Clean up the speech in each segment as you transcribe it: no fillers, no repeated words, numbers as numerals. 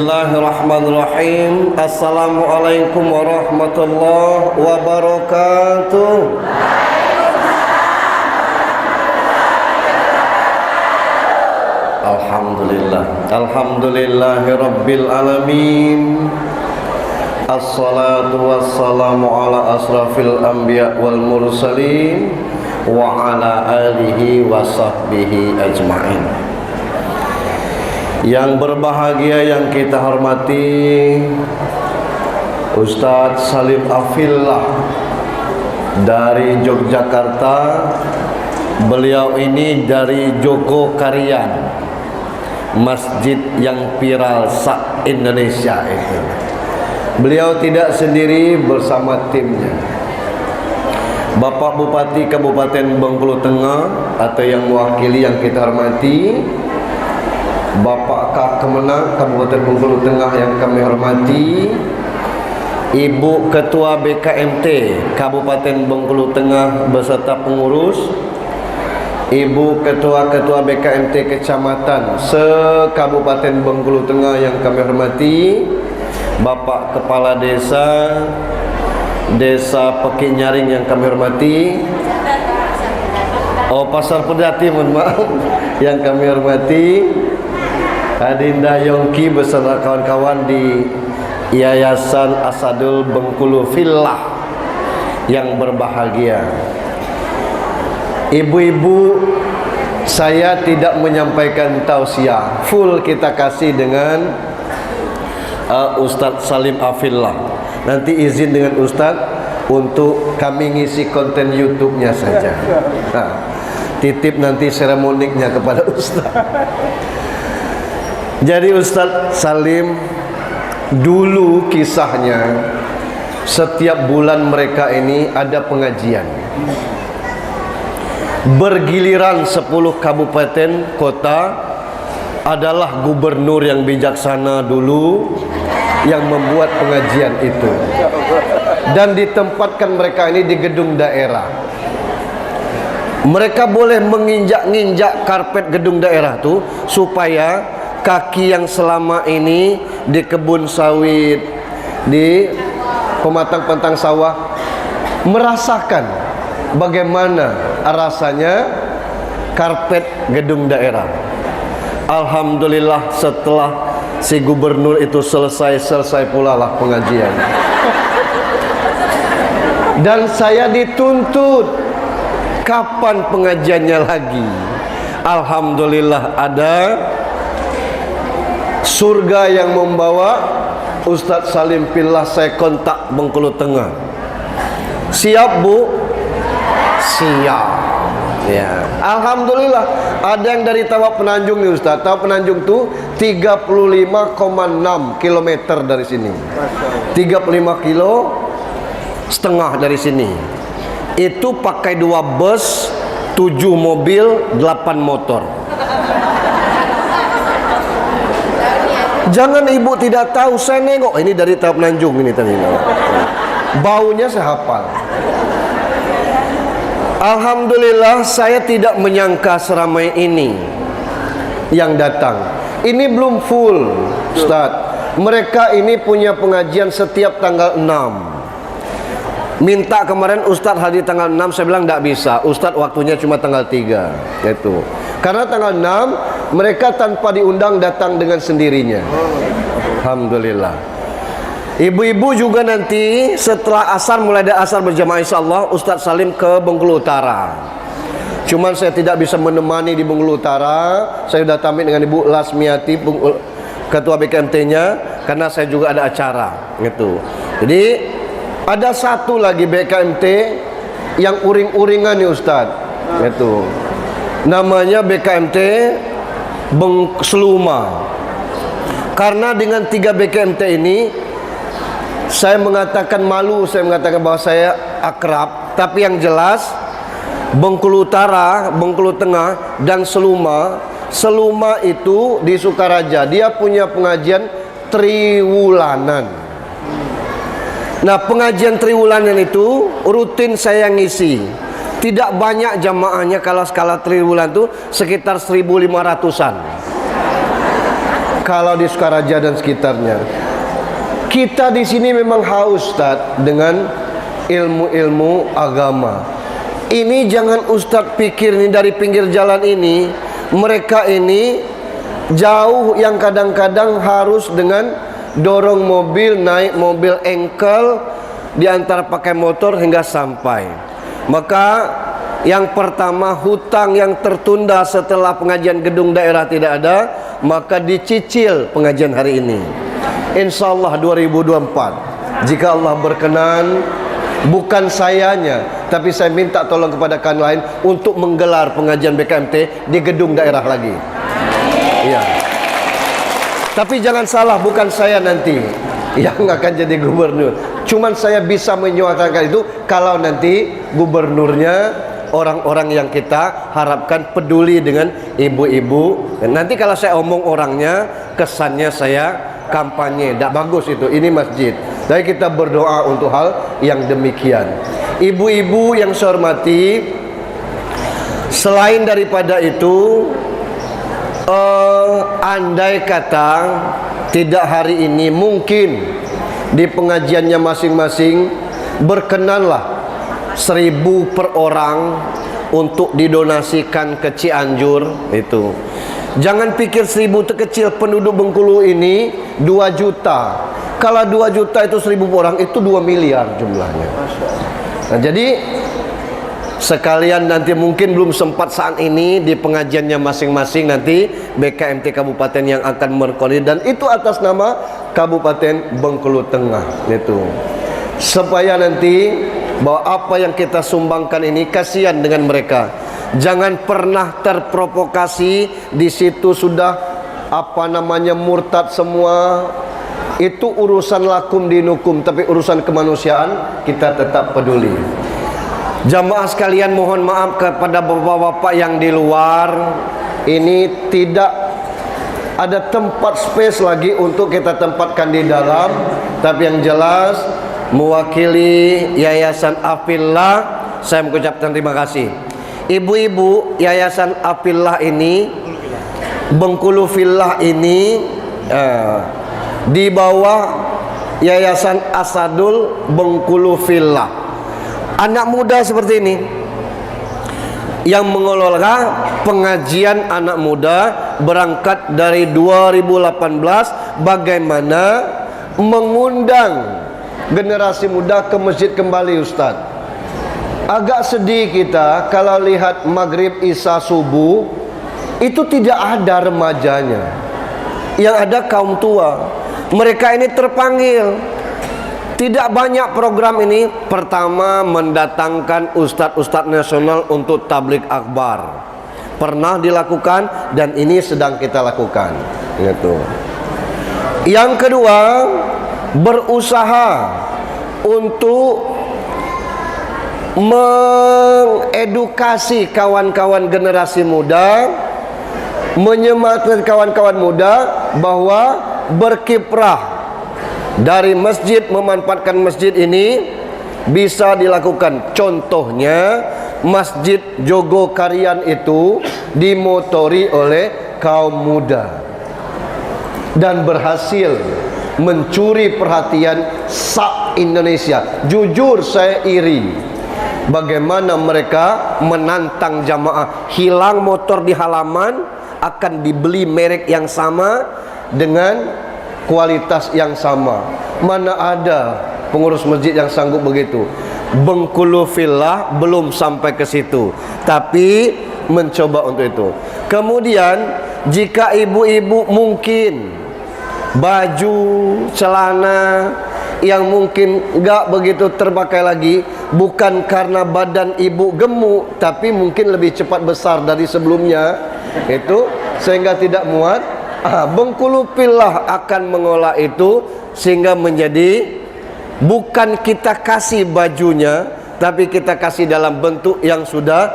Bismillahirrahmanirrahim. Assalamualaikum warahmatullahi wabarakatuh. Alhamdulillahi rabbil alamin. Assalatu wassalamu ala asrafil anbiya wal mursalin wa ala alihi wa sahbihi ajma'in. Yang berbahagia yang kita hormati Ustadz Salim Afillah dari Yogyakarta. Beliau ini dari Jogokarian, masjid yang viral se-Indonesia itu. Beliau tidak sendiri, bersama timnya. Bapak Bupati Kabupaten Bengkulu Tengah atau yang mewakili yang kita hormati, Bapak Kak Kemenang Kabupaten Bengkulu Tengah yang kami hormati, Ibu Ketua BKMT Kabupaten Bengkulu Tengah beserta pengurus, Ibu Ketua-Ketua BKMT Kecamatan se-Kabupaten Bengkulu Tengah yang kami hormati, Bapak Kepala Desa Desa Pekinyaring yang kami hormati, Pasar Pedati, mohon maaf, yang kami hormati, Adinda Yongki beserta kawan-kawan di Yayasan Asadul Bengkulu Villah yang berbahagia. Ibu-ibu, saya tidak menyampaikan tausiah, full kita kasih dengan Ustadz Salim Afillah. Nanti izin dengan Ustadz untuk kami ngisi konten YouTube-nya saja. Nah, titip nanti seremoniknya kepada Ustadz. Jadi Ustadz Salim, dulu kisahnya setiap bulan mereka ini ada pengajian bergiliran 10 kabupaten kota. Adalah gubernur yang bijaksana dulu yang membuat pengajian itu, dan ditempatkan mereka ini di gedung daerah. Mereka boleh menginjak-injak karpet gedung daerah tuh supaya kaki yang selama ini di kebun sawit, di pematang-pematang sawah, merasakan bagaimana rasanya karpet gedung daerah. Alhamdulillah, setelah si gubernur itu selesai pula lah pengajian. Dan saya dituntut, kapan pengajiannya lagi? Alhamdulillah ada surga yang membawa Ustadz Salim Fillah. Saya kontak Bengkulu Tengah. Siap Bu? Siap ya. Alhamdulillah ada yang dari Tawa Penanjung nih Ustadz. Tawa Penanjung tuh 35,6 km dari sini, 35 kilo setengah dari sini. Itu pakai 2 bus, 7 mobil, 8 motor. Jangan ibu tidak tahu, saya nengok ini dari Tawa Penanjung ini tadi. Baunya saya hafal. Alhamdulillah, saya tidak menyangka seramai ini yang datang. Ini belum full, Ustaz. Mereka ini punya pengajian setiap tanggal 6. Minta kemarin Ustaz hadir tanggal 6, saya bilang tidak bisa. Ustaz waktunya cuma tanggal 3. Gitu. Karena tanggal 6 mereka tanpa diundang datang dengan sendirinya. Alhamdulillah. Ibu-ibu juga nanti setelah asar, mulai dari asar berjamaah insyaallah Ustadz Salim ke Bengkulu Utara. Cuman saya tidak bisa menemani di Bengkulu Utara. Saya sudah tamit dengan Ibu Lasmiati, Ketua BKMT-nya, karena saya juga ada acara gitu. Jadi ada satu lagi BKMT yang uring-uringan nih Ustadz, gitu. Namanya BKMT Seluma. Karena dengan 3 BKMT ini saya mengatakan malu, saya mengatakan bahwa saya akrab, tapi yang jelas Bengkulu Utara, Bengkulu Tengah, dan Seluma. Seluma itu di Sukaraja, dia punya pengajian triwulanan. Nah, pengajian triwulanan itu rutin saya ngisi. Tidak banyak jamaahnya, kalau skala triwulan itu sekitar 1.500-an. kalau di Sukaraja dan sekitarnya. Kita di sini memang haus, Ustaz, dengan ilmu-ilmu agama. Ini jangan Ustaz pikir nih dari pinggir jalan ini, mereka ini jauh yang kadang-kadang harus dengan dorong mobil, naik mobil engkel, di antara pakai motor hingga sampai. Maka yang pertama, hutang yang tertunda setelah pengajian gedung daerah tidak ada, maka dicicil pengajian hari ini. Insyaallah 2024, jika Allah berkenan, bukan sayanya, tapi saya minta tolong kepada kalian lain untuk menggelar pengajian BKMT di gedung daerah lagi. Iya. Tapi jangan salah, bukan saya nanti yang akan jadi gubernur. Cuman saya bisa menyuarakan itu kalau nanti gubernurnya orang-orang yang kita harapkan peduli dengan ibu-ibu. Nanti kalau saya omong orangnya, kesannya saya kampanye. Tidak bagus itu. Ini masjid. Jadi kita berdoa untuk hal yang demikian. Ibu-ibu yang saya hormati, selain daripada itu, andai kata tidak hari ini, mungkin di pengajiannya masing-masing berkenanlah 1.000 per orang untuk didonasikan ke Cianjur itu. Jangan pikir 1.000 itu kecil. Penduduk Bengkulu ini 2 juta. Kalau 2 juta itu 1.000 orang, itu 2 miliar jumlahnya. Nah, jadi sekalian nanti mungkin belum sempat saat ini di pengajiannya masing-masing, nanti BKMT kabupaten yang akan berkoordinasi, dan itu atas nama Kabupaten Bengkulu Tengah itu. Supaya nanti bahwa apa yang kita sumbangkan ini, kasihan dengan mereka. Jangan pernah terprovokasi. Di situ sudah murtad semua. Itu urusan lakum dinukum, tapi urusan kemanusiaan kita tetap peduli. Jamaah sekalian, mohon maaf kepada bapak-bapak yang di luar. Ini tidak ada tempat space lagi untuk kita tempatkan di dalam. Tapi yang jelas, mewakili Yayasan Afillah, saya mengucapkan terima kasih. Ibu-ibu Yayasan Afillah ini, Bengkulu Fillah ini, di bawah Yayasan Asadul Bengkulu Fillah. Anak muda seperti ini yang mengelola pengajian anak muda berangkat dari 2018, bagaimana mengundang generasi muda ke masjid kembali, Ustaz. Agak sedih kita kalau lihat maghrib, isya, subuh, itu tidak ada remajanya, yang ada kaum tua. Mereka ini terpanggil. Tidak banyak program ini. Pertama, mendatangkan ustadz-ustadz nasional untuk tablik akbar. Pernah dilakukan dan ini sedang kita lakukan. Gitu. Yang kedua, berusaha untuk mengedukasi kawan-kawan generasi muda, menyemangatkan kawan-kawan muda bahwa berkiprah dari masjid, memanfaatkan masjid ini bisa dilakukan. Contohnya Masjid Jogokarian itu dimotori oleh kaum muda dan berhasil mencuri perhatian se-Indonesia. Jujur saya iri bagaimana mereka menantang jamaah. Hilang motor di halaman, akan dibeli merek yang sama dengan kualitas yang sama. Mana ada pengurus masjid yang sanggup begitu. Bengkulu Fillah belum sampai ke situ, tapi mencoba untuk itu. Kemudian jika ibu-ibu mungkin baju, celana yang mungkin enggak begitu terpakai lagi, bukan karena badan ibu gemuk, tapi mungkin lebih cepat besar dari sebelumnya, itu sehingga tidak muat. Bengkulu Fillah akan mengolah itu sehingga menjadi, bukan kita kasih bajunya, tapi kita kasih dalam bentuk yang sudah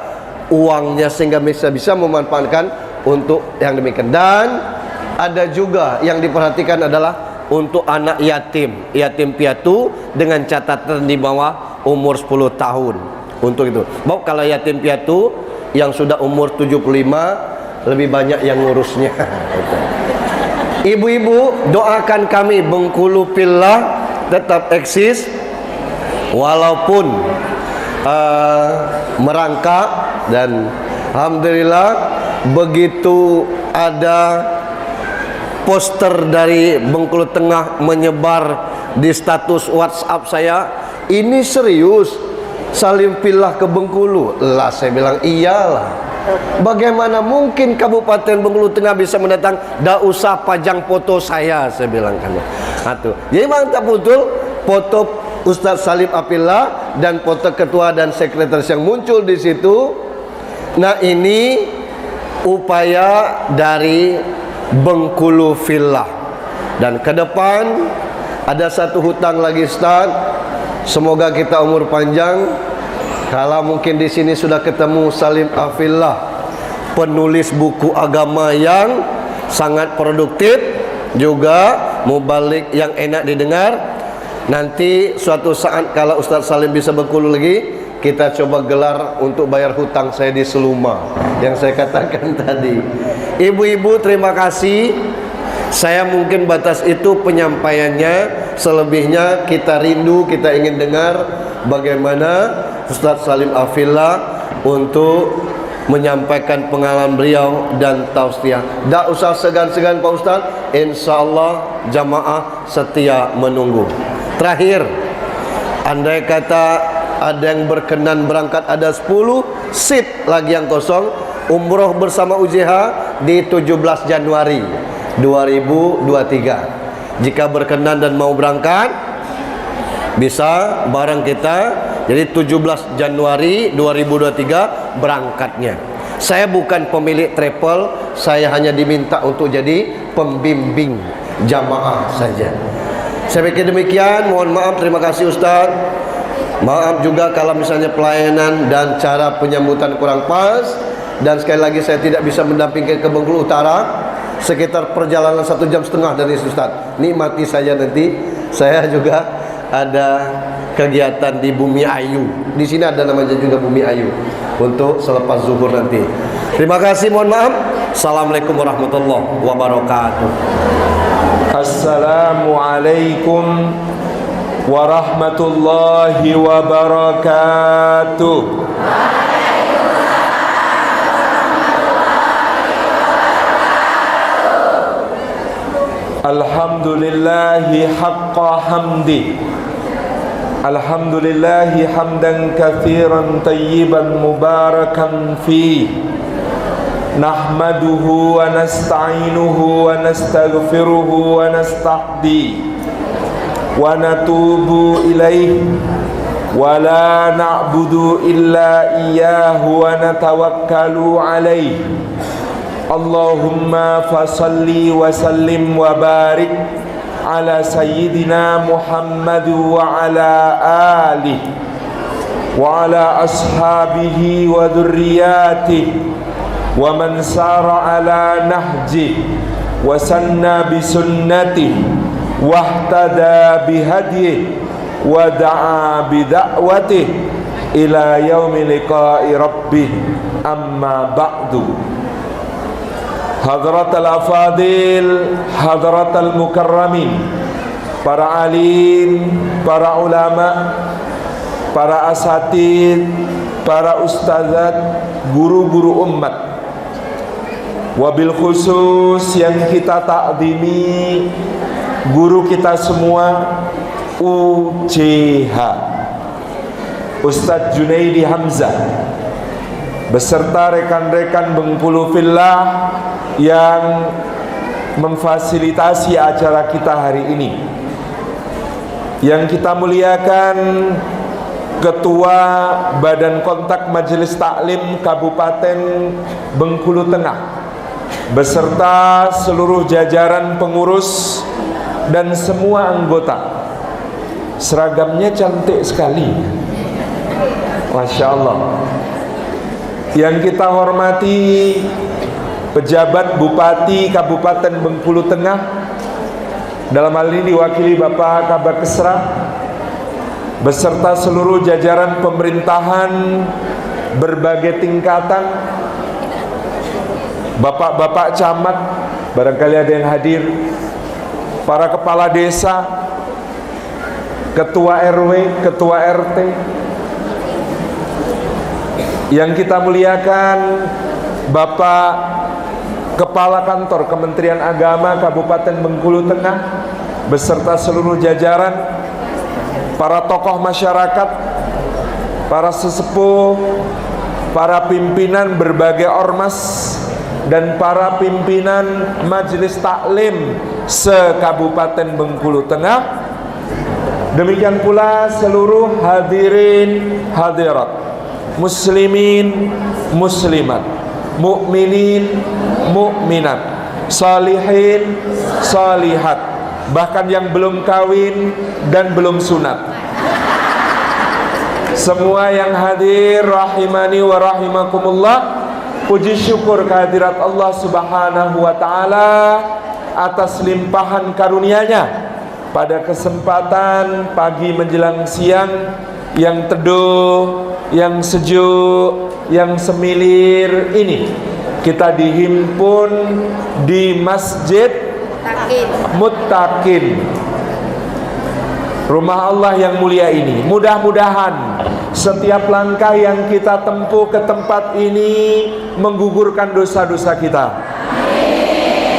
uangnya, sehingga bisa memanfaatkan untuk yang demikian. Dan ada juga yang diperhatikan adalah untuk anak yatim, yatim piatu dengan catatan di bawah umur 10 tahun. Untuk itu, bahwa kalau yatim piatu yang sudah umur 75, lebih banyak yang ngurusnya. Ibu-ibu, doakan kami Bengkulu Fillah tetap eksis walaupun merangkak, dan alhamdulillah begitu ada poster dari Bengkulu Tengah menyebar di status WhatsApp saya, ini serius Salim Fillah ke Bengkulu. Lah saya bilang iyalah. Bagaimana mungkin Kabupaten Bengkulu Tengah bisa mendatang? Dah usah pajang foto saya bilang kan. Atuh. Jadi mantap betul foto Ustadz Salim Fillah dan foto ketua dan sekretaris yang muncul di situ. Nah, ini upaya dari Bengkulu Fillah. Dan ke depan ada satu hutang lagi, Ustaz. Semoga kita umur panjang. Kalau mungkin di sini sudah ketemu Salim Fillah, penulis buku agama yang sangat produktif, juga mubalik yang enak didengar. Nanti suatu saat kalau Ustaz Salim bisa Bengkulu lagi, kita coba gelar untuk bayar hutang saya di Seluma yang saya katakan tadi. Ibu-ibu, terima kasih. Saya mungkin batas itu penyampaiannya. Selebihnya kita rindu, kita ingin dengar bagaimana Ustadz Salim Fillah untuk menyampaikan pengalaman beliau dan tausiah. Tak usah segan-segan Pak Ustadz, insya Allah jamaah setia menunggu. Terakhir, andai kata ada yang berkenan berangkat, ada 10 seat lagi yang kosong, umroh bersama UJH di 17 Januari 2023. Jika berkenan dan mau berangkat, bisa bareng kita. Jadi 17 Januari 2023 berangkatnya. Saya bukan pemilik travel, saya hanya diminta untuk jadi pembimbing jamaah saja. Saya pikir demikian. Mohon maaf, terima kasih Ustaz. Maaf juga kalau misalnya pelayanan dan cara penyambutan kurang pas. Dan sekali lagi saya tidak bisa mendampingi ke Bengkulu Utara. Sekitar perjalanan 1,5 jam dari Ustaz. Nikmati saja nanti. Saya juga ada kegiatan di Bumi Ayu. Di sini ada namanya juga Bumi Ayu untuk selepas zuhur nanti. Terima kasih, mohon maaf. Assalamualaikum warahmatullahi wabarakatuh. Assalamualaikum warahmatullahi wabarakatuh. Alhamdulillahi haqqa hamdi. Alhamdulillahi hamdan katsiran tayyiban mubarakan fi. Nahmaduhu wa nasta'inuhu wa nastaghfiruhu wa nastahdi wa natubu ilaihi wa la na'budu illa iyyahu wa natawakkalu alaihi. Allahumma fasalli wa sallim wa barik ala sayyidina Muhammad wa ala alihi wa ala ashabihi wa dhurriyyatihi wa man sara ala nahjihi wa sanna bi sunnatihi wa ihtada bi hadihi wa da'a bi da'watihi ila yaumi liqa'i rabbih. Amma ba'du. Hadratal afadil, hadratal mukarramin, para alim, para ulama, para asatid, para ustazat, guru-guru umat. Wabil khusus yang kita takdimi guru kita semua, UJH, Ustadz Junaidi Hamzah, beserta rekan-rekan Bengkulu Fillah yang memfasilitasi acara kita hari ini. Yang kita muliakan Ketua Badan Kontak Majelis Taklim Kabupaten Bengkulu Tengah beserta seluruh jajaran pengurus dan semua anggota. Seragamnya cantik sekali, Masya Allah. Yang kita hormati pejabat Bupati Kabupaten Bengkulu Tengah, dalam hal ini diwakili Bapak Kabar Kesra, beserta seluruh jajaran pemerintahan berbagai tingkatan, bapak-bapak camat, barangkali ada yang hadir, para kepala desa, ketua RW, ketua RT. Yang kita muliakan Bapak Kepala Kantor Kementerian Agama Kabupaten Bengkulu Tengah beserta seluruh jajaran, para tokoh masyarakat, para sesepuh, para pimpinan berbagai ormas, dan para pimpinan majelis taklim se-Kabupaten Bengkulu Tengah. Demikian pula seluruh hadirin hadirat, muslimin muslimat, mukminin mukminat, salihin salihat, bahkan yang belum kawin dan belum sunat. Semua yang hadir rahimani wa rahimakumullah, puji syukur kehadirat Allah Subhanahu wa taala atas limpahan karunia-Nya pada kesempatan pagi menjelang siang yang teduh, yang sejuk, yang semilir ini. Kita dihimpun di Masjid Muttaqin, rumah Allah yang mulia ini. Mudah-mudahan setiap langkah yang kita tempuh ke tempat ini menggugurkan dosa-dosa kita.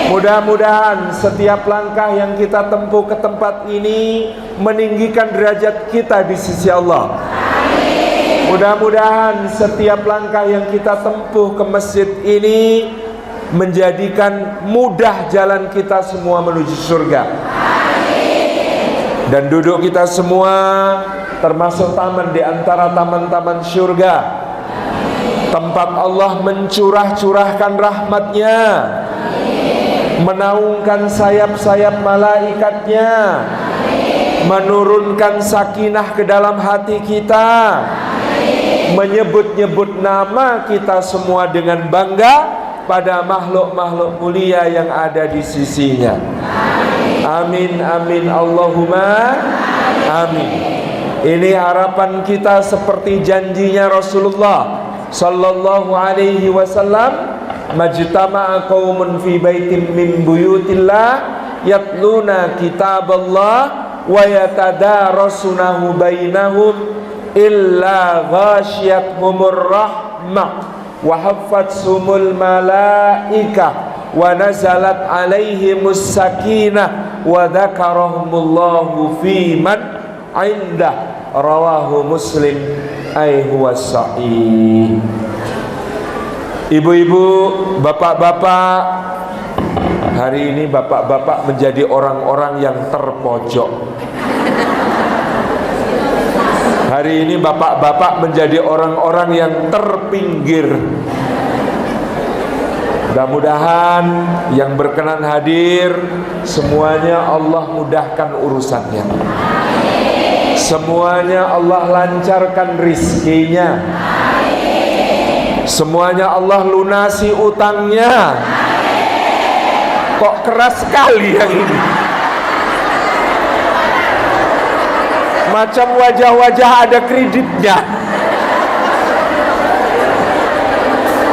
Mudah-mudahan setiap langkah yang kita tempuh ke tempat ini meninggikan derajat kita di sisi Allah. Mudah-mudahan setiap langkah yang kita tempuh ke masjid ini menjadikan mudah jalan kita semua menuju surga. Dan duduk kita semua termasuk taman di antara taman-taman surga, tempat Allah mencurah-curahkan rahmat-Nya, menaungkan sayap-sayap malaikatnya, menurunkan sakinah ke dalam hati kita, menyebut-nyebut nama kita semua dengan bangga pada makhluk-makhluk mulia yang ada di sisinya. Amin amin Allahumma amin. Ini harapan kita seperti janjinya Rasulullah sallallahu alaihi wasallam, majtama'a qaumun fi baitin min buyutillah yatluna kitaballah wa yatadarasunahu bainahum illa ghasyiyatuhumur rahmah wa haffatsumul malaikah wa nazalat alaihimus sakinah wa dzakarahumullahu fi man indah, rawahu Muslim ay huwa sahih. Ibu-ibu, bapak-bapak, hari ini bapak-bapak menjadi orang-orang yang terpojok. Hari ini bapak-bapak menjadi orang-orang yang terpinggir. Mudah-mudahan yang berkenan hadir semuanya Allah mudahkan urusannya. Semuanya Allah lancarkan rizkinya. Semuanya Allah lunasi utangnya. Kok keras sekali yang ini? Macam wajah-wajah ada kreditnya.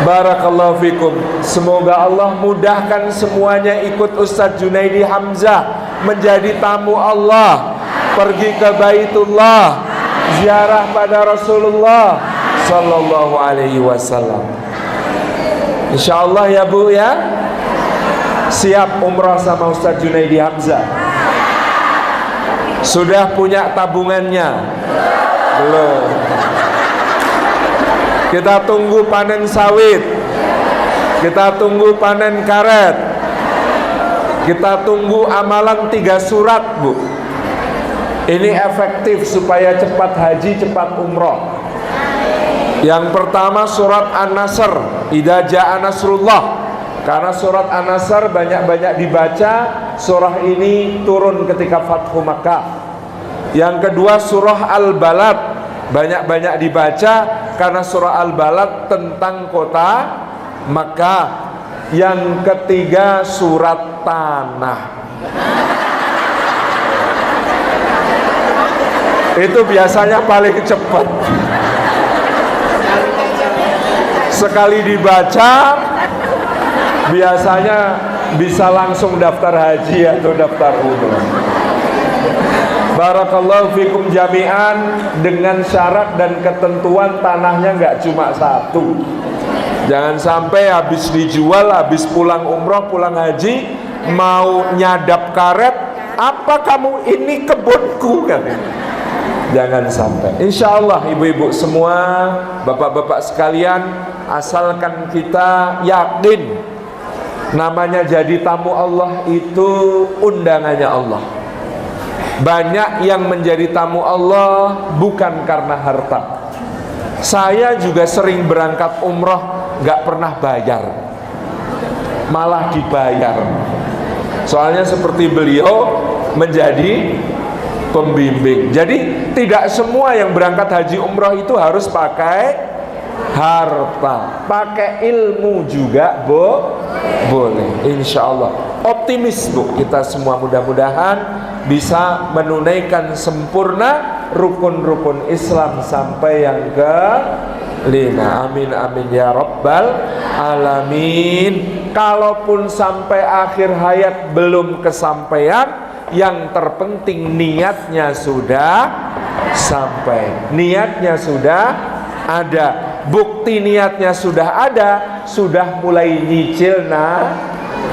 Barakallahu fikum. Semoga Allah mudahkan semuanya ikut Ustadz Junaidi Hamzah menjadi tamu Allah, pergi ke Baitullah, ziarah pada Rasulullah sallallahu alaihi wasallam. Insyaallah ya Bu ya. Siap umrah sama Ustadz Junaidi Hamzah? Sudah punya tabungannya? Belum. Kita tunggu panen sawit, kita tunggu panen karet, kita tunggu amalan 3 surat Bu. Ini efektif supaya cepat haji, cepat umroh. Yang pertama surat An-Nasr, idza jaa nasrullah. Karena surat An-Nasr banyak-banyak dibaca, surah ini turun ketika Fathu Makkah. Yang kedua surah Al-Balad, banyak-banyak dibaca karena surah Al-Balad tentang kota Makkah. Yang ketiga surat Tanah. Itu biasanya paling cepat. Sekali dibaca biasanya bisa langsung daftar haji atau daftar umrah. Barakallahu fikum jami'an, dengan syarat dan ketentuan tanahnya nggak cuma satu. Jangan sampai habis dijual, habis pulang umroh, pulang haji, mau nyadap karet, apa kamu ini kebunku kan? Jangan sampai. Insya Allah ibu-ibu semua, bapak-bapak sekalian, asalkan kita yakin namanya jadi tamu Allah itu undangannya Allah. Banyak yang menjadi tamu Allah bukan karena harta. Saya juga sering berangkat umroh gak pernah bayar, malah dibayar. Soalnya seperti beliau menjadi pembimbing. Jadi tidak semua yang berangkat haji umroh itu harus pakai harta, pakai ilmu juga boleh. Insya Allah optimis bu, kita semua mudah-mudahan bisa menunaikan sempurna rukun-rukun Islam sampai yang ke-5. Amin amin ya rabbal alamin. Kalaupun sampai akhir hayat belum kesampaian, yang terpenting niatnya sudah sampai, niatnya sudah ada, bukti niatnya sudah ada, sudah mulai nyicil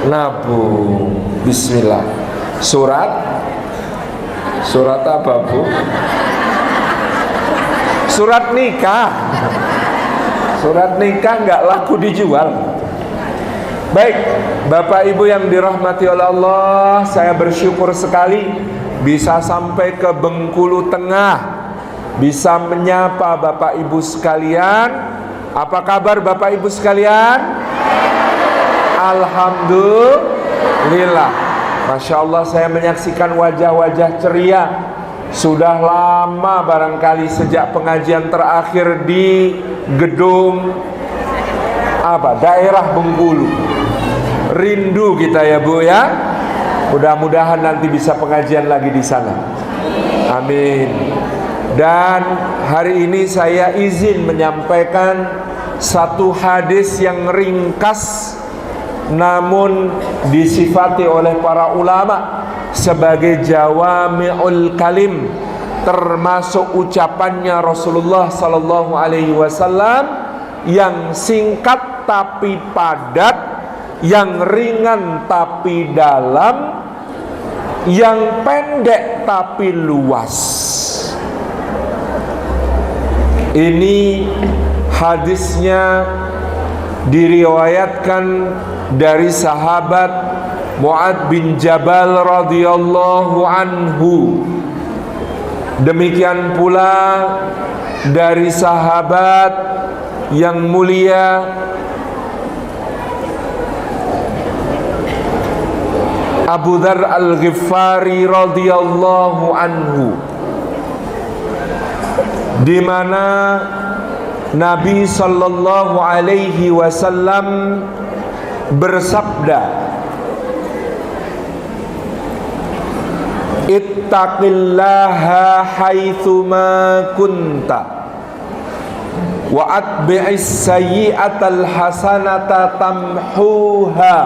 nabung. Bismillah. Surat apa bu? Surat nikah. Surat nikah nggak laku dijual. Baik, Bapak Ibu yang dirahmati oleh Allah, saya bersyukur sekali bisa sampai ke Bengkulu Tengah, bisa menyapa Bapak Ibu sekalian. Apa kabar Bapak Ibu sekalian? Alhamdulillah. Masya Allah, saya menyaksikan wajah-wajah ceria. Sudah lama barangkali sejak pengajian terakhir di gedung daerah Bengkulu. Rindu kita ya Bu ya. Mudah-mudahan nanti bisa pengajian lagi di sana. Amin. Dan hari ini saya izin menyampaikan satu hadis yang ringkas namun disifati oleh para ulama sebagai jawami'ul kalim, termasuk ucapannya Rasulullah sallallahu alaihi wasallam yang singkat tapi padat, yang ringan tapi dalam, yang pendek tapi luas. Ini hadisnya diriwayatkan dari sahabat Mu'adz bin Jabal radhiyallahu anhu. Demikian pula dari sahabat yang mulia Abu Dzar Al-Ghifari radhiyallahu anhu, di mana Nabi sallallahu alaihi wasallam bersabda, ittaqillaha haitsuma kunta wa atbi'is sayyi'atal hasanata tamhuha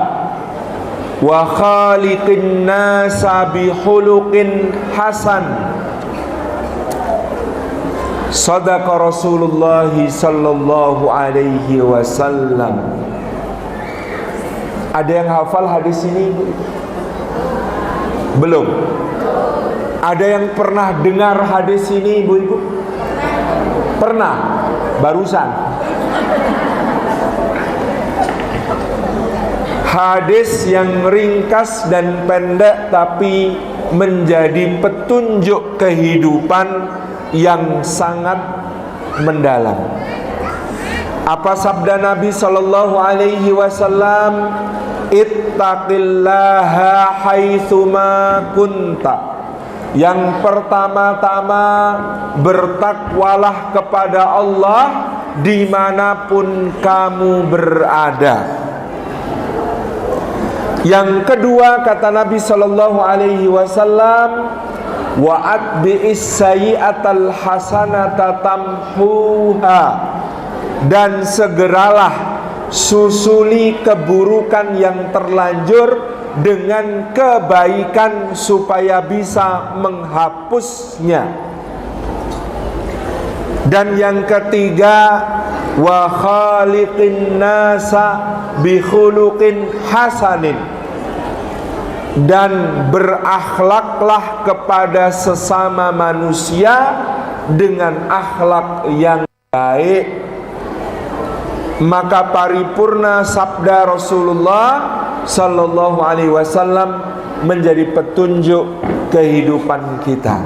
wa khaliqin nasa bihuluqin hasan. Sadaqa Rasulullah sallallahu alaihi wasallam. Ada yang hafal hadis ini? Belum? Ada yang pernah dengar hadis ini ibu-ibu? Pernah? Barusan. Hadis yang ringkas dan pendek tapi menjadi petunjuk kehidupan yang sangat mendalam. Apa sabda Nabi sallallahu alaihi wasallam? Ittaqillaha haitsuma kunta. Yang pertama-tama, bertakwalah kepada Allah dimanapun kamu berada. Yang kedua, kata Nabi sallallahu alaihi wasallam, wa atbi'is sayyi'atal hasanata tamhuha, dan segeralah susuli keburukan yang terlanjur dengan kebaikan supaya bisa menghapusnya. Dan yang ketiga, wa khaliqin nasa bi khuluqin hasanin, dan berakhlaklah kepada sesama manusia dengan akhlak yang baik. Maka paripurna sabda Rasulullah sallallahu alaihi wasallam menjadi petunjuk kehidupan kita.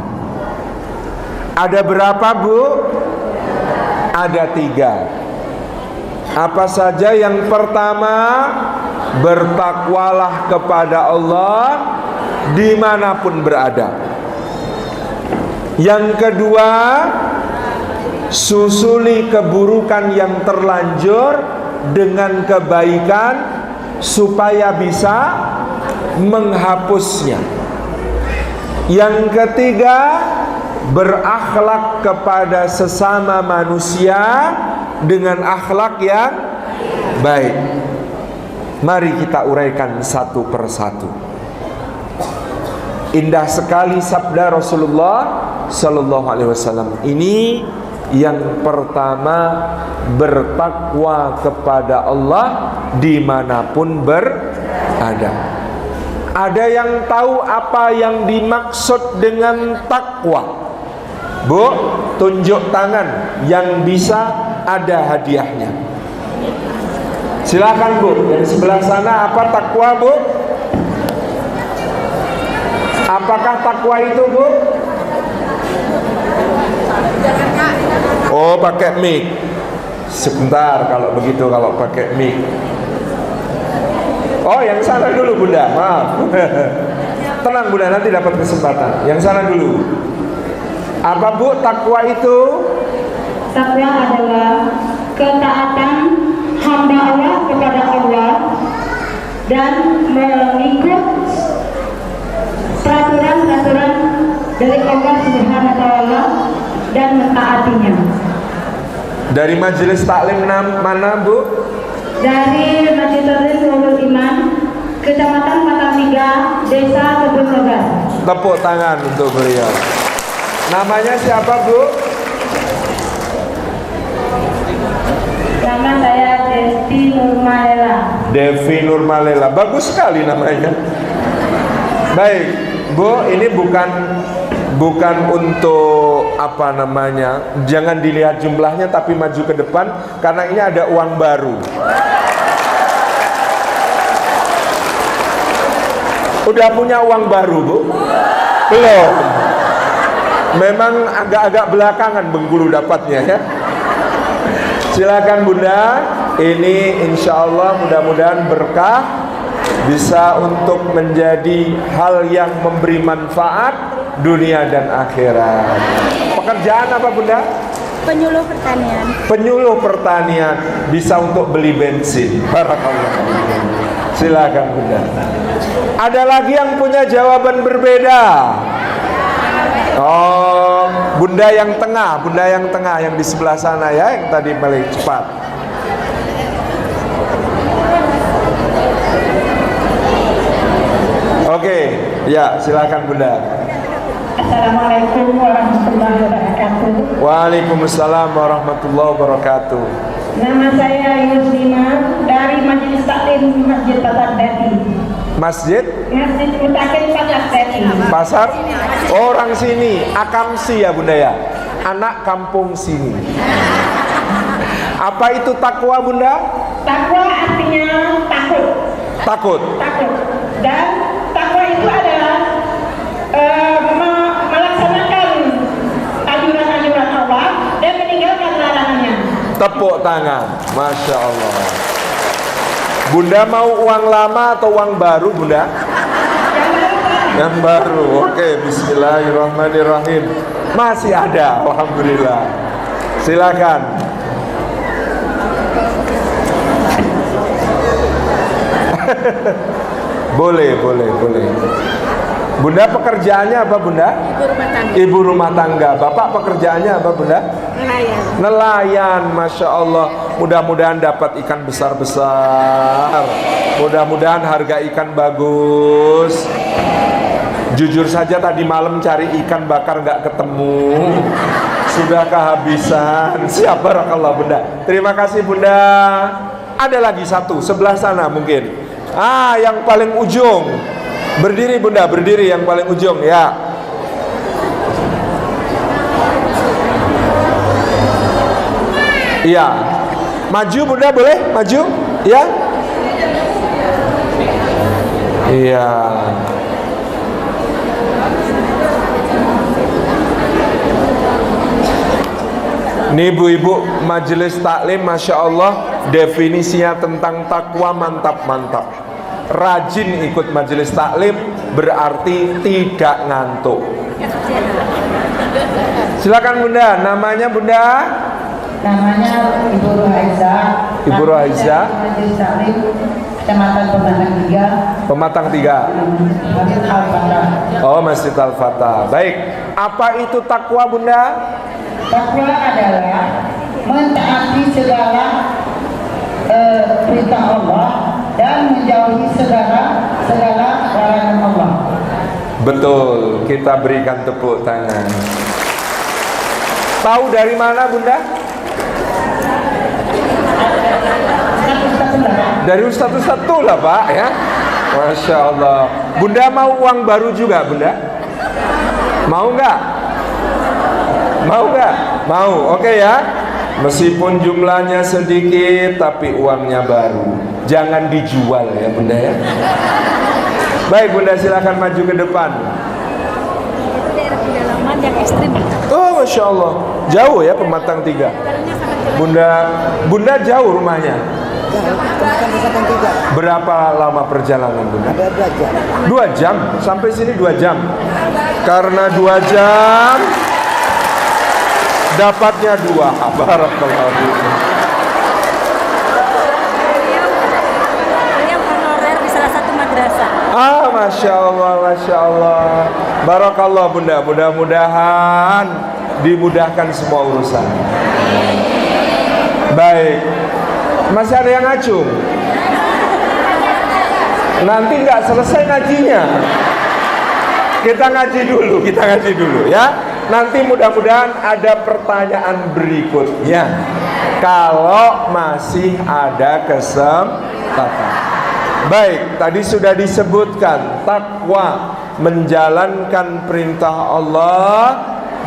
Ada berapa, Bu? Ada 3. Apa saja? Yang pertama, bertakwalah kepada Allah dimanapun berada. Yang kedua, susuli keburukan yang terlanjur dengan kebaikan supaya bisa menghapusnya. Yang ketiga, berakhlak kepada sesama manusia dengan akhlak yang baik. Mari kita uraikan satu persatu. Indah sekali sabda Rasulullah sallallahu alaihi wasallam. Ini yang pertama, bertakwa kepada Allah dimanapun berada. Ada yang tahu apa yang dimaksud dengan takwa? Bu, tunjuk tangan yang bisa, ada hadiahnya. Silakan, Bu. Dari sebelah sana, apa takwa, Bu? Apakah takwa itu, Bu? Oh, pakai mic. Sebentar kalau begitu, kalau pakai mic. Oh, yang sana dulu, Bunda. Maaf. Tenang, Bunda, nanti dapat kesempatan. Yang sana dulu. Apa, Bu, takwa itu? Takwa adalah ketaatan hamba Allah kepada Allah dan mengikut peraturan-peraturan dari Allah Subhanahu wa taala dan mentaatinya. Dari majelis taklim mana, Bu? Dari Majelis Taklim Nurul Iman, Kecamatan Matamiga, Desa Kebun Logas. Tepuk tangan untuk beliau. Namanya siapa, Bu? Nama saya Devi Nurmalela. Devi Nurmalela. Bagus sekali namanya. Baik, Bu, ini bukan untuk apa namanya, jangan dilihat jumlahnya tapi maju ke depan karena ini ada uang baru. Udah punya uang baru, Bu? Belum. Memang agak-agak belakangan Bengkulu dapatnya ya. Silakan, Bunda. Ini insya Allah mudah-mudahan berkah, bisa untuk menjadi hal yang memberi manfaat dunia dan akhirat. Pekerjaan apa, Bunda? Penyuluh pertanian. Penyuluh pertanian, bisa untuk beli bensin. Barakallah. Silakan, Bunda. Ada lagi yang punya jawaban berbeda? Oh, Bunda yang tengah, yang di sebelah sana ya, yang tadi paling cepat. Oke, ya silakan, Bunda. Assalamualaikum warahmatullahi wabarakatuh. Waalaikumsalam warahmatullahi wabarakatuh. Nama saya Yusina dari Majelis Taklim Masjid Pasar Dati. Masjid Taklim Pasar Dati. Pasar, orang sini, Akamsi ya, Bunda ya, anak kampung sini. Apa itu takwa, Bunda? Takwa artinya takut. Takut. Takut. Dan takwa itu adalah melaksanakan anjuran-anjuran Allah dan meninggalkan larangannya. Tepuk tangan, Masya Allah. Bunda mau uang lama atau uang baru, Bunda? Yang baru. Oke, bismillahirrahmanirrahim. Masih ada, alhamdulillah. Silakan. Boleh. Bunda pekerjaannya apa, Bunda? Ibu rumah tangga. Ibu rumah tangga. Bapak pekerjaannya apa, Bunda? Nelayan. Nelayan, Masya Allah. Mudah-mudahan dapat ikan besar-besar. Mudah-mudahan harga ikan bagus. Jujur saja tadi malam cari ikan bakar nggak ketemu. Sudah kehabisan. Siap, barakallah Bunda. Terima kasih Bunda. Ada lagi satu sebelah sana mungkin. Yang paling ujung. Berdiri Bunda, berdiri yang paling ujung ya. Iya. Maju Bunda, boleh? Maju? Ya. Iya. Ini ibu-ibu majelis taklim, Masya Allah, definisinya tentang takwa mantap-mantap. Rajin ikut majelis taklim berarti tidak ngantuk. Silakan Bunda, namanya Bunda? Namanya Ibu Rohaiza. Ibu Rohaiza. Majelis Taklim Kecamatan Pematang 3. Pematang 3. Masjid Al-Fatah. Oh, Masjid Al-Fatah. Baik. Apa itu takwa Bunda? Takwa adalah mentaati segala perintah Allah dan menjauhi segala larangan Allah. Betul, kita berikan tepuk tangan. Tahu dari mana Bunda? Dari Ustadz tuh lah Pak ya. Masya Allah. Bunda mau uang baru juga Bunda? Mau nggak? Mau nggak? Mau, oke ya. Meskipun jumlahnya sedikit tapi uangnya baru. Jangan dijual ya Bunda ya. Baik Bunda, silakan maju ke depan. Daerah pedalaman yang ekstrim. Oh Masya Allah. Jauh ya Pematang 3. Bunda jauh rumahnya. Berapa lama perjalanan Bunda? 2 jam. Sampai sini 2 jam. Karena 2 jam dapatnya 2. Barakallahu fiikum. Beliau honorer di salah satu madrasah. Masya Allah, Masya Allah. Barakallah Bunda. Mudah-mudahan dimudahkan semua urusan. Baik. Masih ada yang ngacung? Nanti nggak selesai ngajinya. Kita ngaji dulu ya. Nanti mudah-mudahan ada pertanyaan berikutnya. Kalau masih ada kesempatan. Baik, tadi sudah disebutkan takwa, menjalankan perintah Allah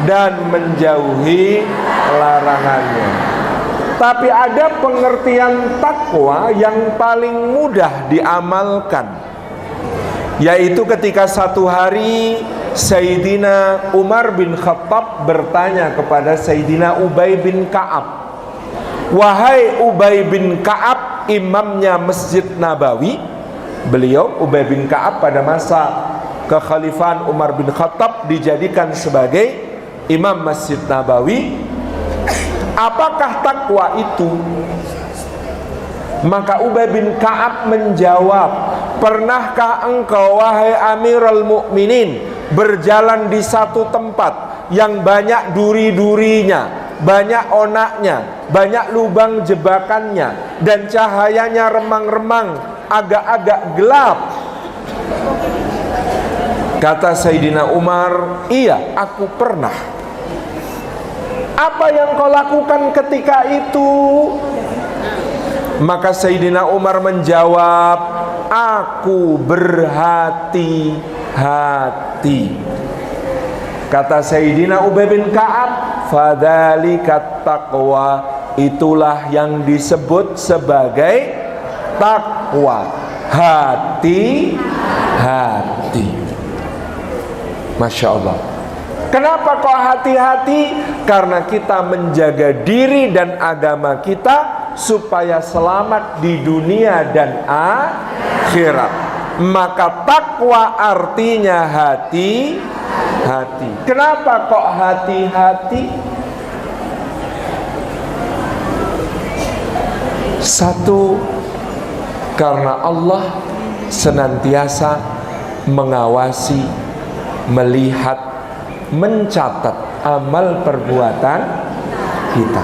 dan menjauhi larangannya. Tapi ada pengertian takwa yang paling mudah diamalkan, yaitu ketika satu hari Sayyidina Umar bin Khattab bertanya kepada Sayyidina Ubay bin Ka'ab, "Wahai Ubay bin Ka'ab, imamnya Masjid Nabawi." Beliau Ubay bin Ka'ab pada masa kekhalifahan Umar bin Khattab dijadikan sebagai imam Masjid Nabawi. Apakah takwa itu? Maka Ubay bin Ka'ab menjawab, "Pernahkah engkau wahai Amirul Mukminin berjalan di satu tempat yang banyak duri-durinya, banyak onaknya, banyak lubang jebakannya, dan cahayanya remang-remang, agak-agak gelap?" Kata Sayyidina Umar, "Iya, aku pernah." "Apa yang kau lakukan ketika itu?" Maka Sayyidina Umar menjawab, "Aku berhati-hati." Kata Sayyidina Ubay bin Ka'ab, "Fadzalika taqwa." Itulah yang disebut sebagai takwa. Hati-hati. Masya Allah. Kenapa kok hati-hati? Karena kita menjaga diri dan agama kita supaya selamat di dunia dan akhirat. Maka takwa artinya hati-hati. Kenapa kok hati-hati? Satu, karena Allah senantiasa mengawasi, melihat, mencatat amal perbuatan kita.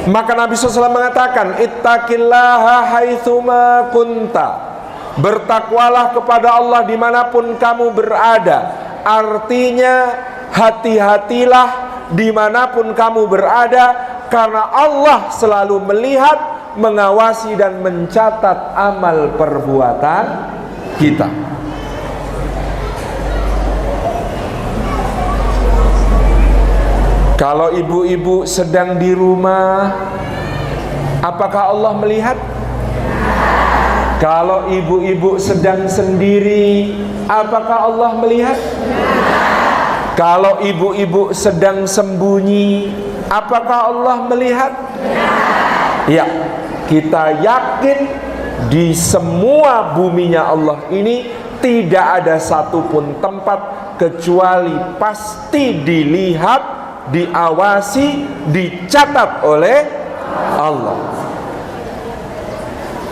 Maka Nabi SAW mengatakan, ittaqillaha haitsuma kunta. Bertakwalah kepada Allah dimanapun kamu berada. Artinya hati-hatilah dimanapun kamu berada, karena Allah selalu melihat, mengawasi dan mencatat amal perbuatan kita. Kalau ibu-ibu sedang di rumah, apakah Allah melihat? Kalau ibu-ibu sedang sendiri, apakah Allah melihat? Kalau ibu-ibu sedang sembunyi, apakah Allah melihat? Ya, kita yakin di semua buminya Allah ini tidak ada satupun tempat kecuali pasti dilihat, diawasi, dicatat oleh Allah.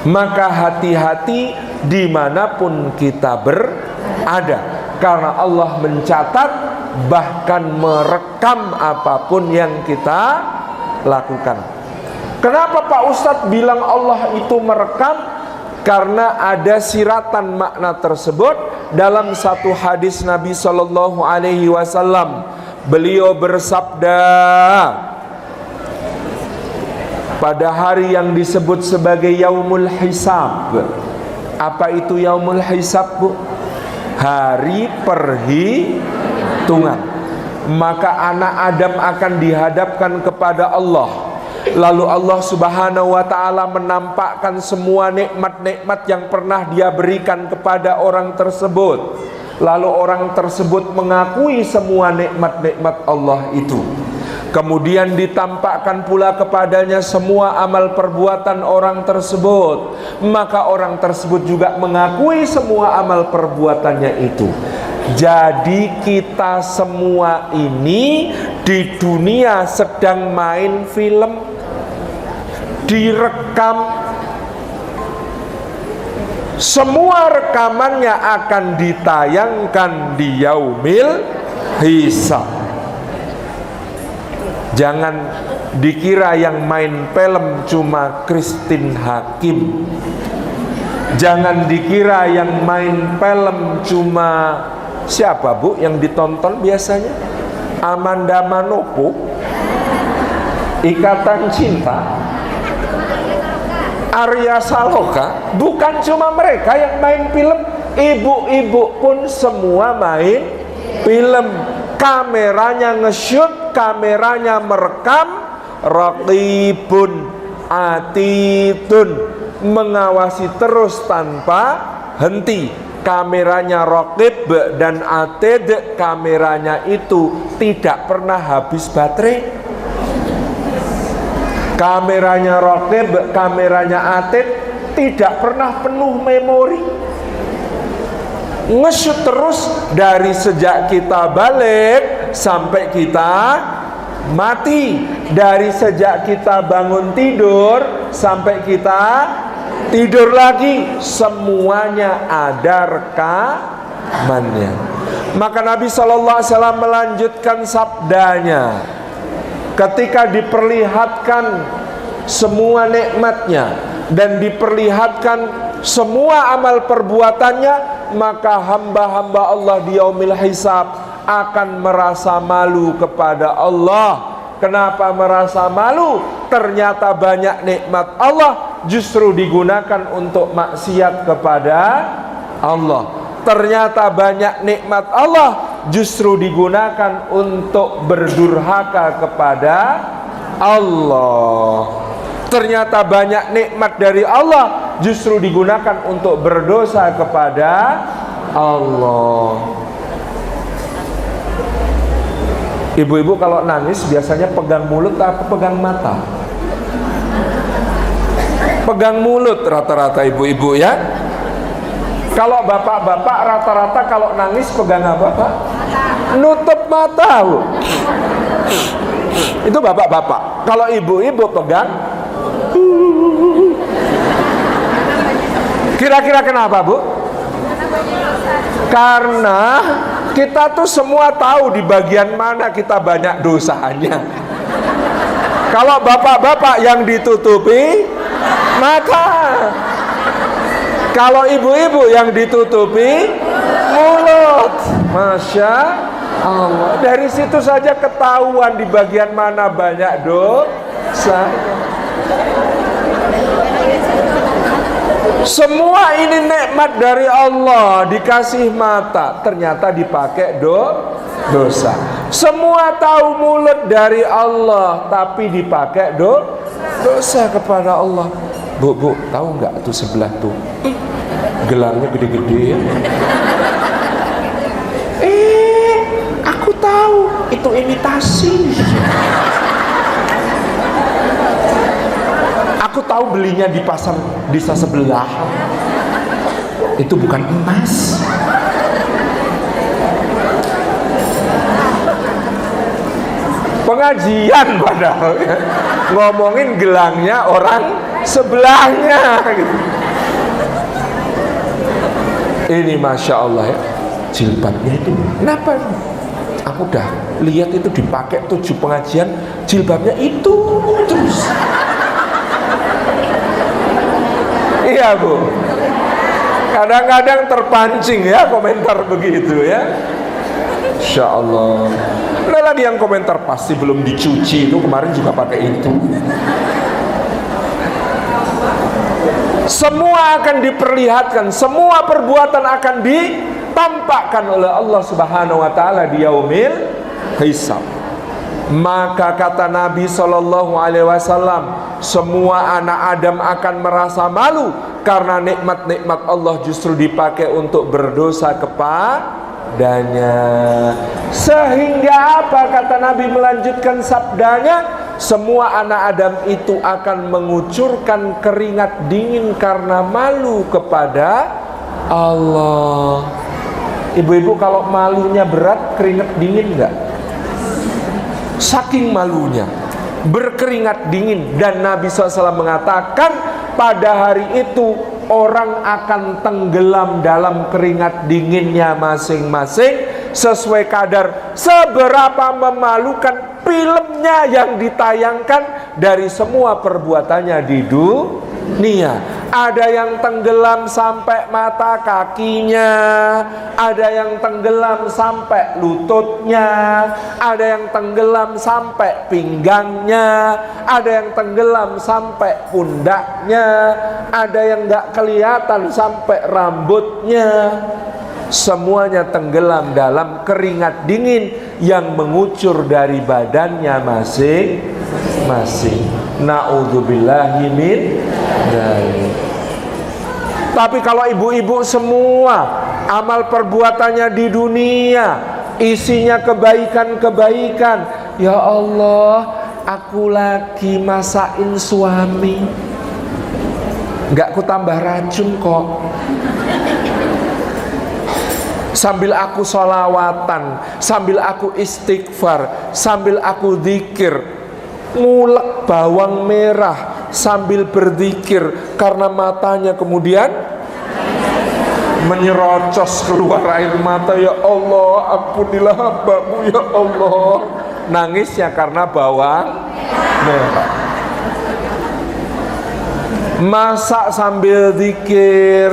Maka hati-hati dimanapun kita berada, karena Allah mencatat, bahkan merekam apapun yang kita lakukan. Kenapa Pak Ustadz bilang Allah itu merekam? Karena ada siratan makna tersebut dalam satu hadis Nabi Shallallahu Alaihi Wasallam. Beliau bersabda, pada hari yang disebut sebagai Yaumul Hisab. Apa itu Yaumul Hisab, Bu? Hari perhitungan. Maka anak Adam akan dihadapkan kepada Allah. Lalu Allah Subhanahu wa ta'ala menampakkan semua nikmat-nikmat yang pernah Dia berikan kepada orang tersebut. Lalu orang tersebut mengakui semua nikmat-nikmat Allah itu. Kemudian ditampakkan pula kepadanya semua amal perbuatan orang tersebut. Maka orang tersebut juga mengakui semua amal perbuatannya itu. Jadi kita semua ini di dunia sedang main film, direkam. Semua rekamannya akan ditayangkan di Yaumil Hisab. Jangan dikira yang main film cuma Christine Hakim. Jangan dikira yang main film cuma siapa, Bu, yang ditonton biasanya? Amanda Manopo, Ikatan Cinta, Arya Saloka. Bukan cuma mereka yang main film, ibu-ibu pun semua main film. Kameranya nge-shoot, kameranya merekam. Raqibun atidun, mengawasi terus tanpa henti. Kameranya raqib dan atid, kameranya itu tidak pernah habis baterai. Kameranya raqib, kameranya atid tidak pernah penuh memori. Nge-shoot terus dari sejak kita balik sampai kita mati, dari sejak kita bangun tidur sampai kita tidur lagi, semuanya ada rekamannya. Maka Nabi SAW melanjutkan sabdanya, ketika diperlihatkan semua nikmatnya dan diperlihatkan semua amal perbuatannya, maka hamba-hamba Allah di Yaumil Hisab akan merasa malu kepada Allah. Kenapa merasa malu? Ternyata banyak nikmat Allah justru digunakan untuk maksiat kepada Allah. Ternyata banyak nikmat Allah justru digunakan untuk berdurhaka kepada Allah. Ternyata banyak nikmat dari Allah justru digunakan untuk berdosa kepada Allah. Ibu-ibu kalau nangis biasanya pegang mulut atau pegang mata? Pegang mulut rata-rata ibu-ibu ya. Kalau bapak-bapak rata-rata kalau nangis pegang apa, Pak? Nutup mata, Bu. Itu bapak-bapak. Kalau ibu-ibu pegang, kira-kira kenapa, Bu? Karena kita tuh semua tahu di bagian mana kita banyak dosanya. Kalau bapak-bapak yang ditutupi mata, kalau ibu-ibu yang ditutupi mulut. Masya Allah. Dari situ saja ketahuan di bagian mana banyak dosa. Semua ini nikmat dari Allah, dikasih mata, ternyata dipakai dosa. Semua tahu mulut dari Allah, tapi dipakai dosa kepada Allah. Bu, tahu nggak tuh sebelah tuh gelangnya gede-gede? Aku tahu itu imitasi. Aku tahu belinya di pasar desa sebelah. Itu bukan emas. Pengajian padahal ya. Ngomongin gelangnya orang sebelahnya gitu. Ini Masya Allah ya, jilbabnya itu kenapa? Aku udah lihat itu dipakai 7 pengajian, jilbabnya itu terus. Iya Bu, kadang-kadang terpancing ya komentar begitu ya. Insya Allah. Ada lagi yang komentar pasti belum dicuci, itu kemarin juga pakai itu. Semua akan diperlihatkan, semua perbuatan akan ditampakkan oleh Allah Subhanahu wa taala di yaumil hisab. Maka kata Nabi SAW, semua anak Adam akan merasa malu karena nikmat-nikmat Allah justru dipakai untuk berdosa kepadanya. Sehingga apa, kata Nabi melanjutkan sabdanya, semua anak Adam itu akan mengucurkan keringat dingin karena malu kepada Allah. Ibu-ibu kalau malunya berat, keringat dingin enggak? Saking malunya berkeringat dingin. Dan Nabi SAW mengatakan pada hari itu orang akan tenggelam dalam keringat dinginnya masing-masing sesuai kadar seberapa memalukan filmnya yang ditayangkan dari semua perbuatannya di dunia. Ada yang tenggelam sampai mata kakinya, ada yang tenggelam sampai lututnya, ada yang tenggelam sampai pinggangnya, ada yang tenggelam sampai pundaknya, ada yang nggak kelihatan sampai rambutnya. Semuanya tenggelam dalam keringat dingin yang mengucur dari badannya masing-masing. Na'udzubillahi min dzalik. Tapi kalau ibu-ibu semua amal perbuatannya di dunia isinya kebaikan-kebaikan, ya Allah, aku lagi masakin suami, nggak ku tambah racun kok. Sambil aku sholawatan, sambil aku istighfar, sambil aku zikir, ngulek bawang merah sambil berzikir, karena matanya kemudian menyerocos keluar air mata. Ya Allah, ampunilah hambamu ya Allah. Nangisnya karena bawang merah. Masak sambil zikir,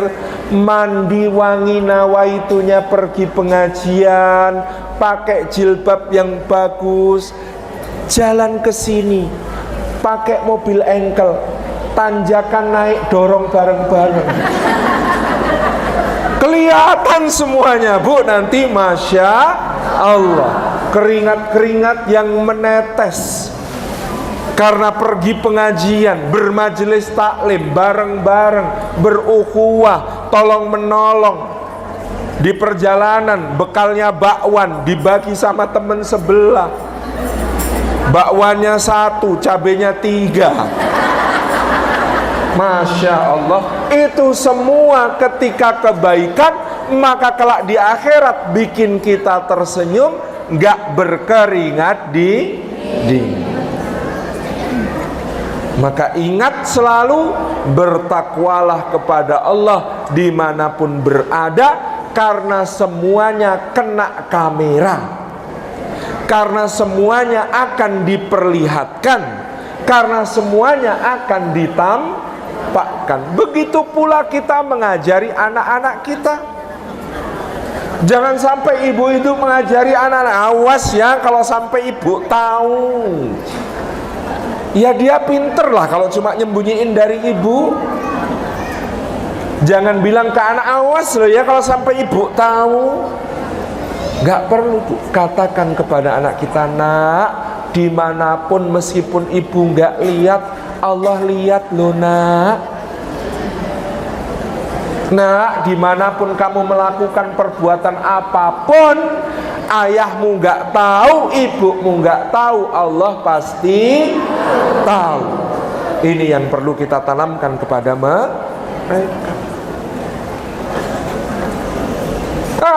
mandi wangi nawaitunya pergi pengajian, pakai jilbab yang bagus, jalan ke sini pakai mobil engkel, tanjakan naik dorong bareng-bareng. Kelihatan semuanya Bu, nanti Masya Allah, keringat-keringat yang menetes karena pergi pengajian, bermajelis taklim bareng-bareng, berukhuwah, tolong menolong. Di perjalanan bekalnya bakwan dibagi sama temen sebelah, bakwannya 1, cabenya 3. Masya Allah, itu semua ketika kebaikan, maka kelak di akhirat bikin kita tersenyum, gak berkeringat dingin. Maka ingat selalu, bertakwalah kepada Allah dimanapun berada, karena semuanya kena kamera, karena semuanya akan diperlihatkan, karena semuanya akan ditampakkan. Begitu pula kita mengajari anak-anak kita. Jangan sampai ibu itu mengajari anak-anak, awas ya kalau sampai ibu tahu. Ya dia pinter lah kalau cuma nyembunyiin dari ibu. Jangan bilang ke anak, awas loh ya kalau sampai ibu tahu. Gak perlu tuh. Katakan kepada anak kita, nak, dimanapun meskipun ibu gak lihat, Allah lihat loh nak. Nak, dimanapun kamu melakukan perbuatan apapun, ayahmu gak tahu, ibumu gak tahu, Allah pasti tahu. Ini yang perlu kita tanamkan kepada mereka.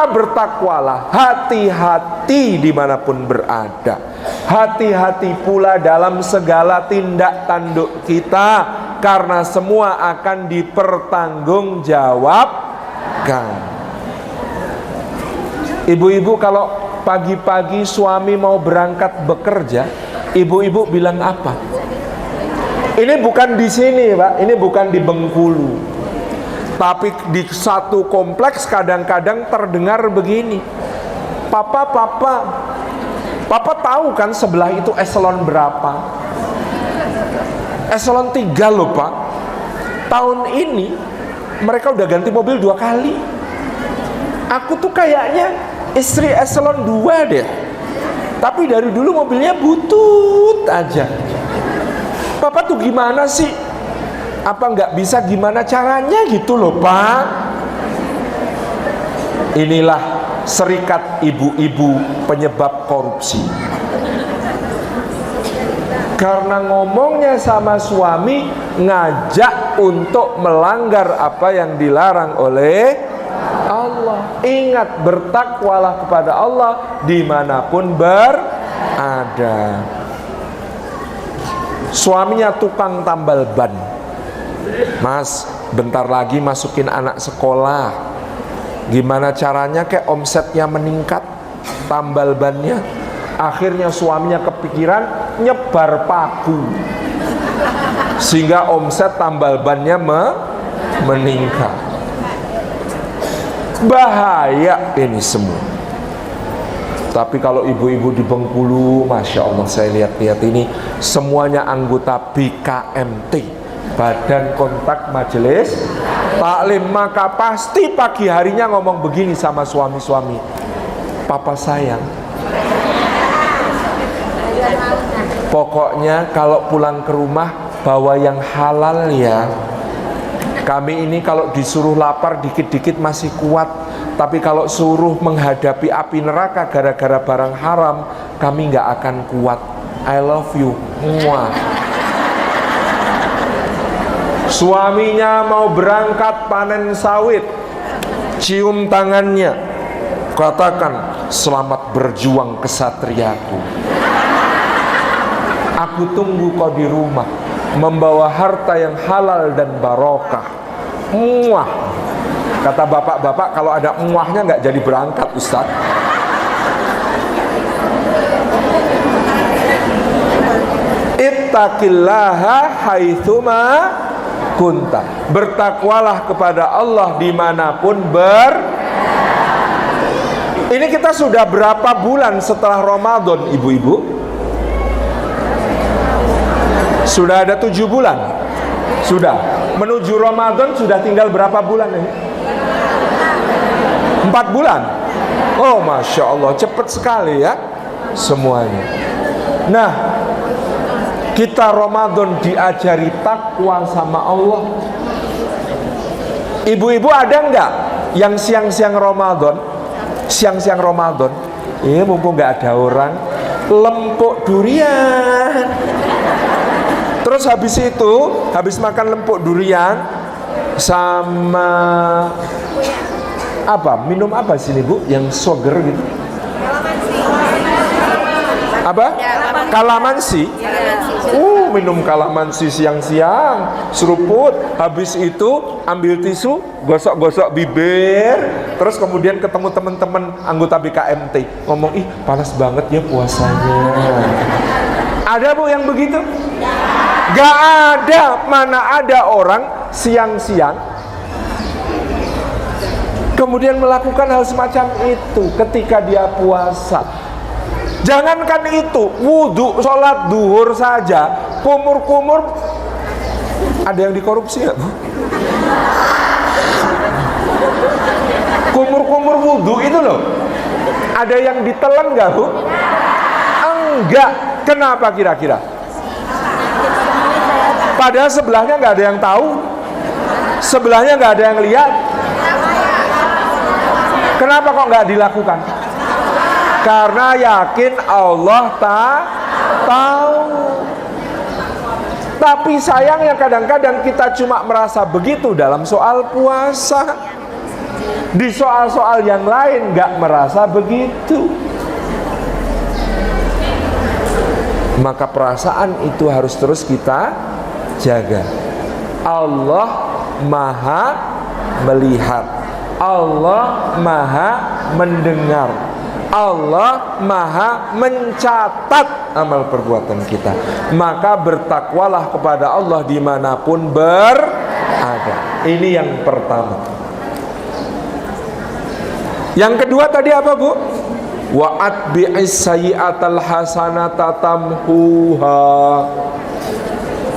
Bertakwalah, hati-hati dimanapun berada. Hati-hati pula dalam segala tindak tanduk kita, karena semua akan dipertanggungjawabkan. Ibu-ibu kalau pagi-pagi suami mau berangkat bekerja, ibu-ibu bilang apa? Ini bukan di sini, Pak. Ini bukan di Bengkulu. Tapi di satu kompleks kadang-kadang terdengar begini. Papa tahu kan sebelah itu eselon berapa? Eselon 3 loh Pak. Tahun ini mereka udah ganti mobil 2 kali. Aku tuh kayaknya istri eselon 2 deh. Tapi dari dulu mobilnya butut aja. Papa tuh gimana sih? Apa nggak bisa gimana caranya gitu loh Pak. Inilah serikat ibu-ibu penyebab korupsi. Karena ngomongnya sama suami, ngajak untuk melanggar apa yang dilarang oleh Allah. Ingat, bertakwalah kepada Allah dimanapun berada. Suaminya tukang tambal ban. Mas, bentar lagi masukin anak sekolah. Gimana caranya kayak omsetnya meningkat, tambal bannya. Akhirnya suaminya kepikiran nyebar paku, sehingga omset tambal bannya meningkat. Bahaya ini semua. Tapi kalau ibu-ibu di Bengkulu, Masya Allah, saya lihat-lihat ini semuanya anggota BKMT, Badan Kontak Majelis Taklim, maka pasti pagi harinya ngomong begini sama suami-suami, papa sayang, pokoknya kalau pulang ke rumah bawa yang halal ya. Kami ini kalau disuruh lapar dikit-dikit masih kuat, tapi kalau suruh menghadapi api neraka gara-gara barang haram, kami nggak akan kuat. I love you. Muah. Suaminya mau berangkat panen sawit, cium tangannya, katakan, selamat berjuang kesatriaku. Aku tunggu kau di rumah, membawa harta yang halal dan barokah. Muah. Kata bapak-bapak, kalau ada muahnya nggak jadi berangkat Ustaz. Ittaqillaha haitsuma kunta. Bertakwalah kepada Allah dimanapun Ini kita sudah berapa bulan setelah Ramadan, ibu-ibu? Sudah ada 7 bulan. Sudah. Menuju Ramadan sudah tinggal berapa bulan ini? 4 bulan. Oh, Masya Allah, cepat sekali ya semuanya. Nah, kita Ramadan diajari takwa sama Allah. Ibu-ibu ada enggak yang siang-siang Ramadan? Siang-siang Ramadan, mumpung enggak ada orang, lempuk durian. Terus habis itu, habis makan lempuk durian sama apa? Minum apa sini Bu? Yang soger gitu. Apa? Kalamansi. Minum kalamansi siang-siang, seruput. Habis itu ambil tisu, gosok-gosok bibir. Terus kemudian ketemu teman-teman anggota BKMT, ngomong, ih panas banget ya puasanya. Ada Bu yang begitu? Gak ada, mana ada orang siang-siang kemudian melakukan hal semacam itu ketika dia puasa. Jangankan itu, wudhu, sholat duhur saja, kumur-kumur. Ada yang dikorupsi nggak, Bu? Kumur-kumur wudhu itu loh, ada yang ditelan nggak, Bu? Enggak. Kenapa kira-kira? Padahal sebelahnya nggak ada yang tahu, sebelahnya nggak ada yang lihat. Kenapa kok nggak dilakukan? Karena yakin Allah tahu. Tapi sayangnya kadang-kadang kita cuma merasa begitu dalam soal puasa. Di soal-soal yang lain nggak merasa begitu. Maka perasaan itu harus terus kita jaga. Allah Maha melihat, Allah Maha mendengar, Allah Maha mencatat amal perbuatan kita. Maka bertakwalah kepada Allah dimanapun berada. Ini yang pertama. Yang kedua tadi apa, Bu? Wa atbi'is sayyi'atal hasanata tamhuha.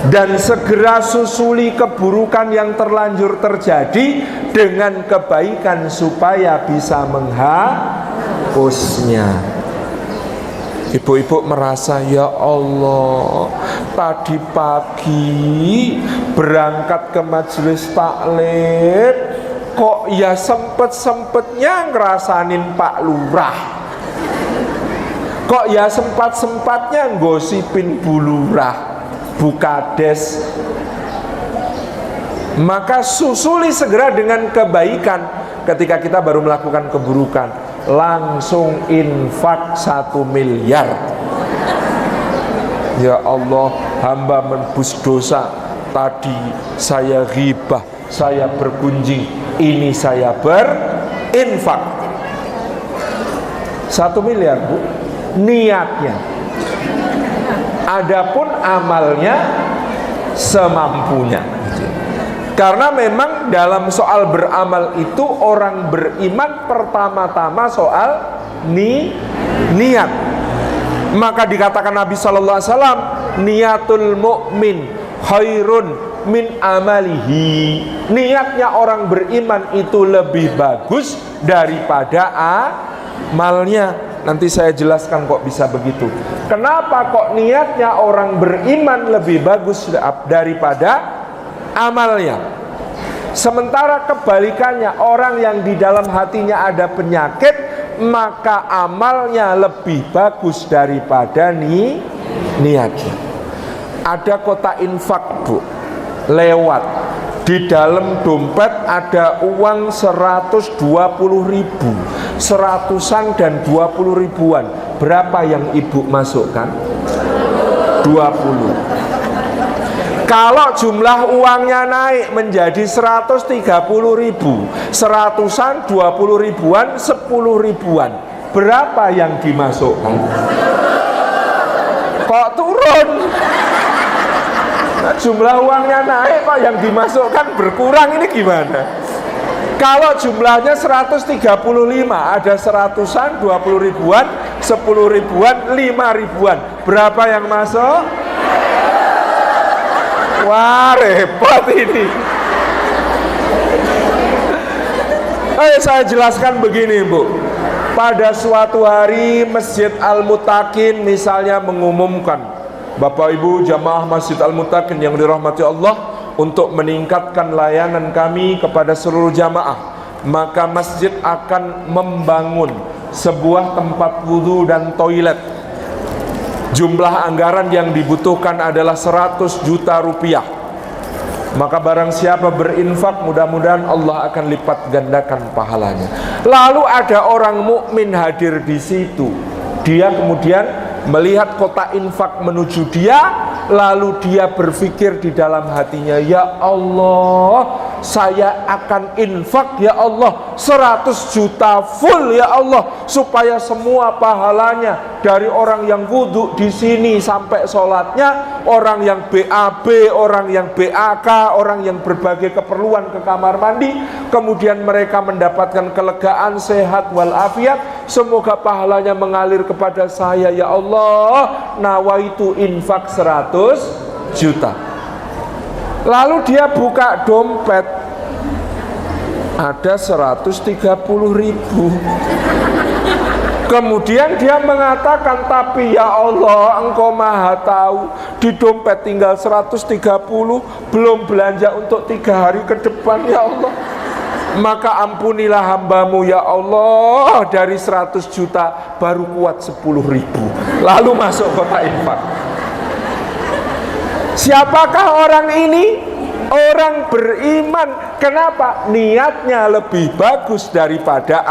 Dan segera susuli keburukan yang terlanjur terjadi dengan kebaikan supaya bisa menghapusnya. Ibu-ibu merasa, ya Allah, tadi pagi berangkat ke majelis taklim, kok ya sempet-sempetnya ngerasanin Pak Lurah, kok ya sempat-sempatnya gosipin Bu Lurah, Bu Kades. Maka susuli segera dengan kebaikan. Ketika kita baru melakukan keburukan, langsung infak 1 miliar. Ya Allah, hamba menebus dosa. Tadi saya ghibah, saya bergunjing, ini saya berinfak 1 miliar, Bu, niatnya. Adapun amalnya semampunya. Karena memang dalam soal beramal itu orang beriman pertama-tama soal niat. Maka dikatakan Nabi sallallahu alaihi wasallam, niatul mu'min khairun min amalihi. Niatnya orang beriman itu lebih bagus daripada amalnya. Nanti saya jelaskan kok bisa begitu. Kenapa kok niatnya orang beriman lebih bagus daripada amalnya? Sementara kebalikannya, orang yang di dalam hatinya ada penyakit, maka amalnya lebih bagus daripada niatnya. Ada kotak infak, Bu, lewat. Di dalam dompet ada uang 120.000, seratusan dan 20 ribuan. Berapa yang ibu masukkan? 20. Kalau jumlah uangnya naik menjadi 130.000, seratusan, 20 ribuan, 10 ribuan, berapa yang dimasukkan? Kok turun? Nah, jumlah uangnya naik kok yang dimasukkan berkurang, ini gimana? Kalau jumlahnya 135, ada seratusan, 20 ribuan, 10 ribuan, 5 ribuan, berapa yang masuk? Wah, repot ini. Ayo saya jelaskan begini, Bu. Pada suatu hari Masjid Al-Mutakin misalnya mengumumkan, Bapak Ibu jamaah Masjid Al-Mutakin yang dirahmati Allah, untuk meningkatkan layanan kami kepada seluruh jamaah, maka masjid akan membangun sebuah tempat wudhu dan toilet. Jumlah anggaran yang dibutuhkan adalah 100 juta rupiah. Maka barang siapa berinfak, mudah-mudahan Allah akan lipat gandakan pahalanya. Lalu ada orang mukmin hadir di situ. Dia kemudian melihat kotak infak menuju dia, lalu dia berpikir di dalam hatinya, ya Allah, saya akan infak ya Allah 100 juta full ya Allah, supaya semua pahalanya dari orang yang wudhu di sini sampai sholatnya, orang yang BAB, orang yang BAK, orang yang berbagai keperluan ke kamar mandi, kemudian mereka mendapatkan kelegaan, sehat walafiat, semoga pahalanya mengalir kepada saya ya Allah, nawaitu infak 100 juta. Lalu dia buka dompet, ada 130.000. Kemudian dia mengatakan, tapi ya Allah, engkau maha tahu, di dompet tinggal 130, belum belanja untuk 3 hari ke depan ya Allah, maka ampunilah hambamu ya Allah, dari 100 juta baru kuat 10.000. Lalu masuk kotak infak. Siapakah orang ini? Orang beriman. Kenapa? Niatnya lebih bagus daripada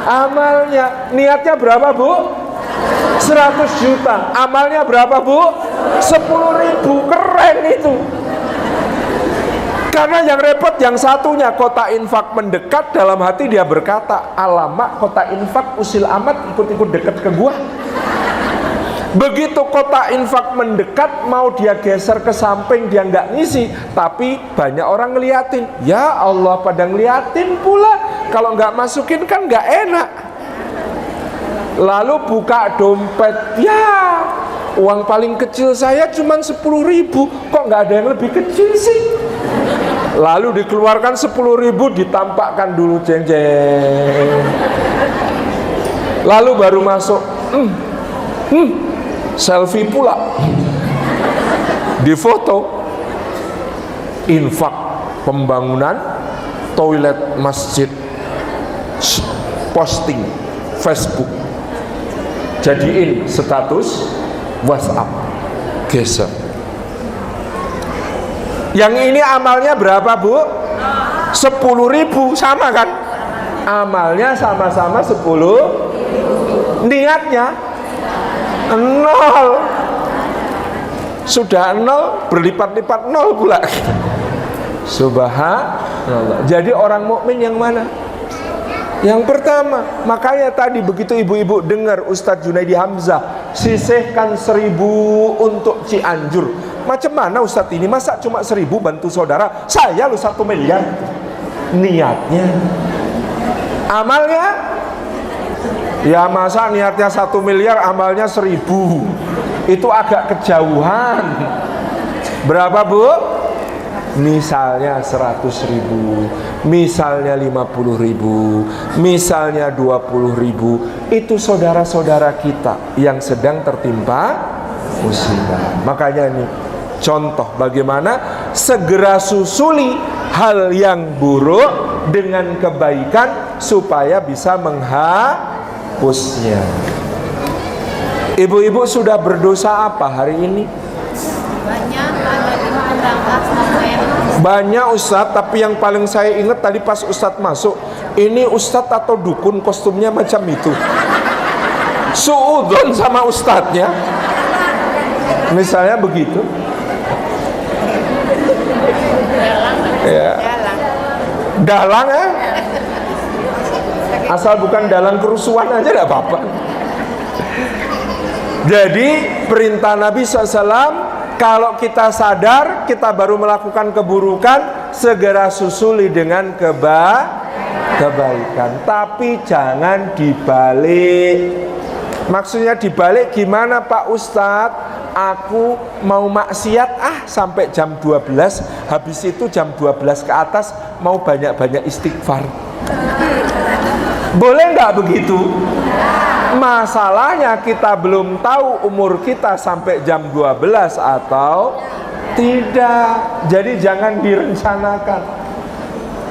amalnya. Niatnya berapa, Bu? 100 juta. Amalnya berapa, Bu? 10.000. Keren itu. Karena yang repot yang satunya, kotak infak mendekat, dalam hati dia berkata, alamak, kotak infak usil amat, ikut-ikut dekat ke gua. Begitu kotak infak mendekat, mau dia geser ke samping, dia nggak ngisi, tapi banyak orang ngeliatin. Ya Allah, pada ngeliatin pula. Kalau nggak masukin kan nggak enak. Lalu buka dompet, ya uang paling kecil saya cuma 10.000, kok nggak ada yang lebih kecil sih? Lalu dikeluarkan 10.000, ditampakkan dulu, jeng-jeng. Lalu baru masuk, selfie pula, difoto, infak pembangunan toilet masjid, posting Facebook, jadiin status WhatsApp, geser. Yang ini amalnya berapa, Bu? 10.000, sama kan? Amalnya sama-sama 10, niatnya 0. Sudah 0, berlipat-lipat 0 pula. Subhanallah. Jadi orang mukmin yang mana? Yang pertama. Makanya tadi begitu ibu-ibu dengar Ustadz Junaidi Hamzah, sisihkan 1.000 untuk Cianjur. Macam mana Ustadz ini? Masa cuma 1.000 bantu saudara? Saya lu 1 miliar. Niatnya. Amalnya? Ya masa niatnya 1 miliar, amalnya 1.000. Itu agak kejauhan. Berapa, Bu? Misalnya 100.000, misalnya 50.000, misalnya 20.000. Itu saudara-saudara kita yang sedang tertimpa musibah. Makanya ini contoh bagaimana segera susuli hal yang buruk dengan kebaikan supaya bisa menghapusnya. Ibu-ibu sudah berdosa apa hari ini? Banyak Ustadz, tapi yang paling saya ingat tadi pas Ustadz masuk, ini Ustadz atau dukun kostumnya macam itu, suudzon sama Ustadznya, misalnya begitu. Ya. Dalang ya, asal bukan dalang kerusuhan aja tidak apa-apa. Jadi perintah Nabi SAW, kalau kita sadar kita baru melakukan keburukan, segera susuli dengan kebaikan. Tapi jangan dibalik. Maksudnya dibalik gimana Pak Ustadz? Aku mau maksiat sampai jam 12, habis itu jam 12 ke atas mau banyak-banyak istighfar. Boleh nggak begitu? Masalahnya kita belum tahu umur kita sampai jam 12 atau tidak. Jadi jangan direncanakan.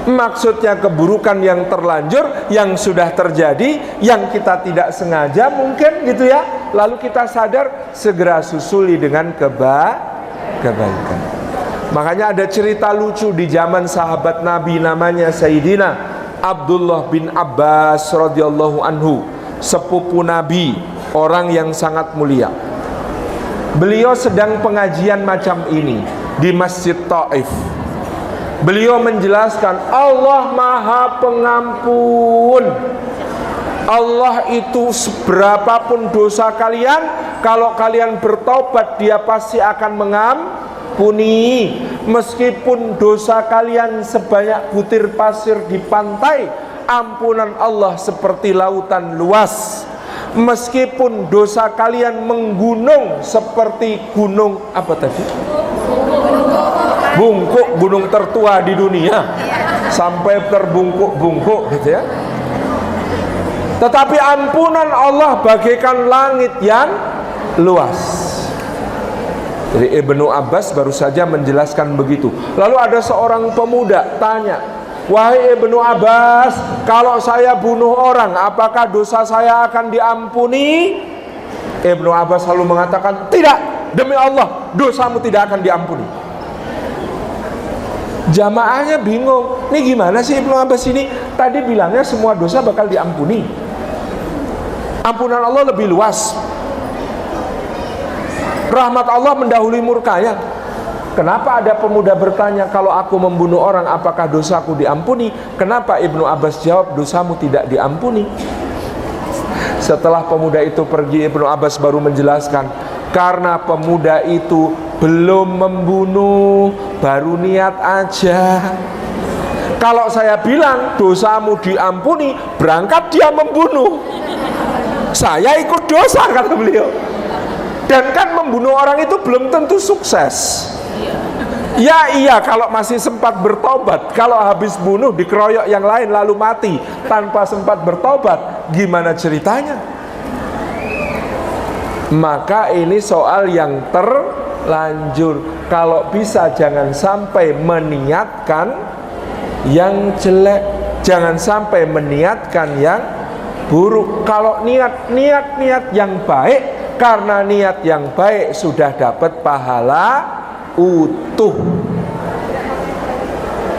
Maksudnya keburukan yang terlanjur, yang sudah terjadi, yang kita tidak sengaja mungkin gitu ya. Lalu kita sadar, segera susuli dengan kebaikan. Makanya ada cerita lucu di zaman sahabat Nabi, namanya Sayyidina Abdullah bin Abbas radhiyallahu anhu, sepupu Nabi. orang yang sangat mulia. Beliau sedang pengajian macam ini di Masjid Taif. Beliau menjelaskan Allah Maha Pengampun. Allah itu seberapapun dosa kalian, kalau kalian bertobat Dia pasti akan mengampuni. Meskipun dosa kalian sebanyak butir pasir di pantai, ampunan Allah seperti lautan luas. Meskipun dosa kalian menggunung seperti gunung apa tadi? Bungkuk, gunung tertua di dunia, sampai terbungkuk-bungkuk gitu ya. Tetapi ampunan Allah bagaikan langit yang luas. Jadi Ibnu Abbas baru saja menjelaskan begitu. Lalu ada seorang pemuda tanya, wahai Ibnu Abbas, kalau saya bunuh orang, apakah dosa saya akan diampuni? Ibnu Abbas selalu mengatakan, tidak, demi Allah, dosamu tidak akan diampuni. Jamaahnya bingung, ini gimana sih Ibnu Abbas ini? Tadi bilangnya semua dosa bakal diampuni. Ampunan Allah lebih luas. Rahmat Allah mendahului murkanya. Kenapa ada pemuda bertanya, kalau aku membunuh orang apakah dosaku diampuni? Kenapa Ibnu Abbas jawab, dosamu tidak diampuni? Setelah pemuda itu pergi, Ibnu Abbas baru menjelaskan, karena pemuda itu belum membunuh, baru niat aja. Kalau saya bilang dosamu diampuni, berangkat dia membunuh, saya ikut dosa, kata beliau. Dan kan membunuh orang itu belum tentu sukses. Ya iya, kalau masih sempat bertobat. Kalau habis bunuh dikeroyok yang lain lalu mati tanpa sempat bertobat, gimana ceritanya? Maka ini soal yang terlanjur. Kalau bisa jangan sampai meniatkan yang jelek, jangan sampai meniatkan yang buruk. Kalau niat yang baik, karena niat yang baik sudah dapat pahala utuh.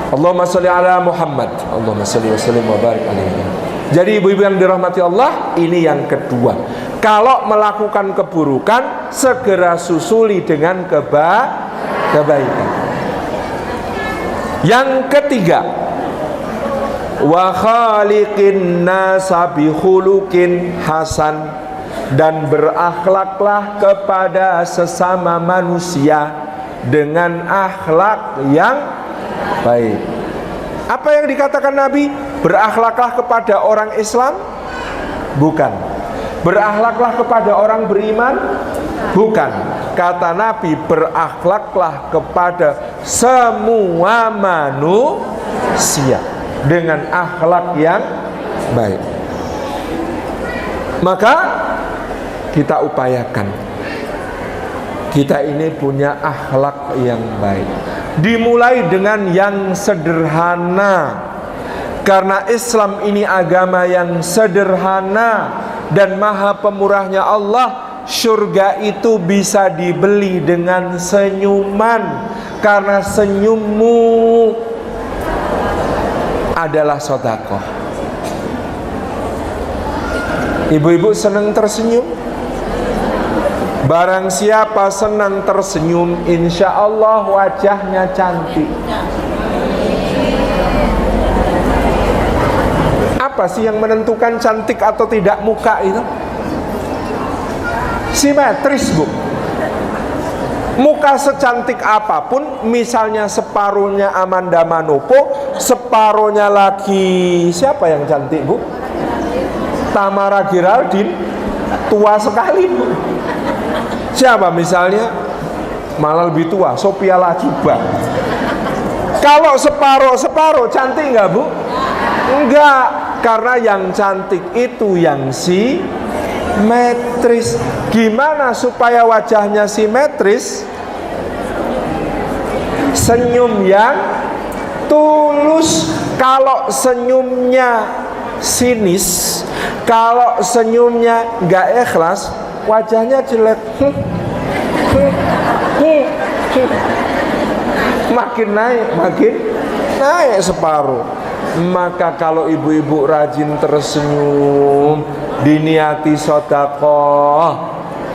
Allahumma sholli ala Muhammad, Allahumma sholli wa sallim wa barik alaihi. Jadi ibu-ibu yang dirahmati Allah, ini yang kedua. Kalau melakukan keburukan, segera susuli dengan kebaikan. Yang ketiga, wa khaliqin nasa bi khuluqin hasan, dan berakhlaklah kepada sesama manusia dengan akhlak yang baik. Apa yang dikatakan Nabi? Berakhlaklah kepada orang Islam? Bukan. Berakhlaklah kepada orang beriman? Bukan. Kata Nabi, berakhlaklah kepada semua manusia dengan akhlak yang baik. Maka kita upayakan, kita ini punya akhlak yang baik. Dimulai dengan yang sederhana, karena Islam ini agama yang sederhana dan maha pemurahnya Allah. Surga itu bisa dibeli dengan senyuman, karena senyummu adalah sedekah. Ibu-ibu senang tersenyum? Barang siapa senang tersenyum, insya Allah wajahnya cantik. Apa sih yang menentukan cantik atau tidak muka itu? Simetris, Bu. Muka secantik apapun, misalnya separuhnya Amanda Manopo, separuhnya lagi siapa yang cantik, Bu? Tamara Geraldine, tua sekali, Bu. Siapa misalnya? Malah lebih tua, Sophia Latjuba. Kalau separuh cantik enggak, Bu? Enggak, karena yang cantik itu yang simetris. Gimana supaya wajahnya simetris? Senyum yang tulus. Kalau senyumnya sinis, kalau senyumnya enggak ikhlas, wajahnya jelek. Makin naik separuh. Maka kalau ibu-ibu rajin tersenyum, diniati sedekah.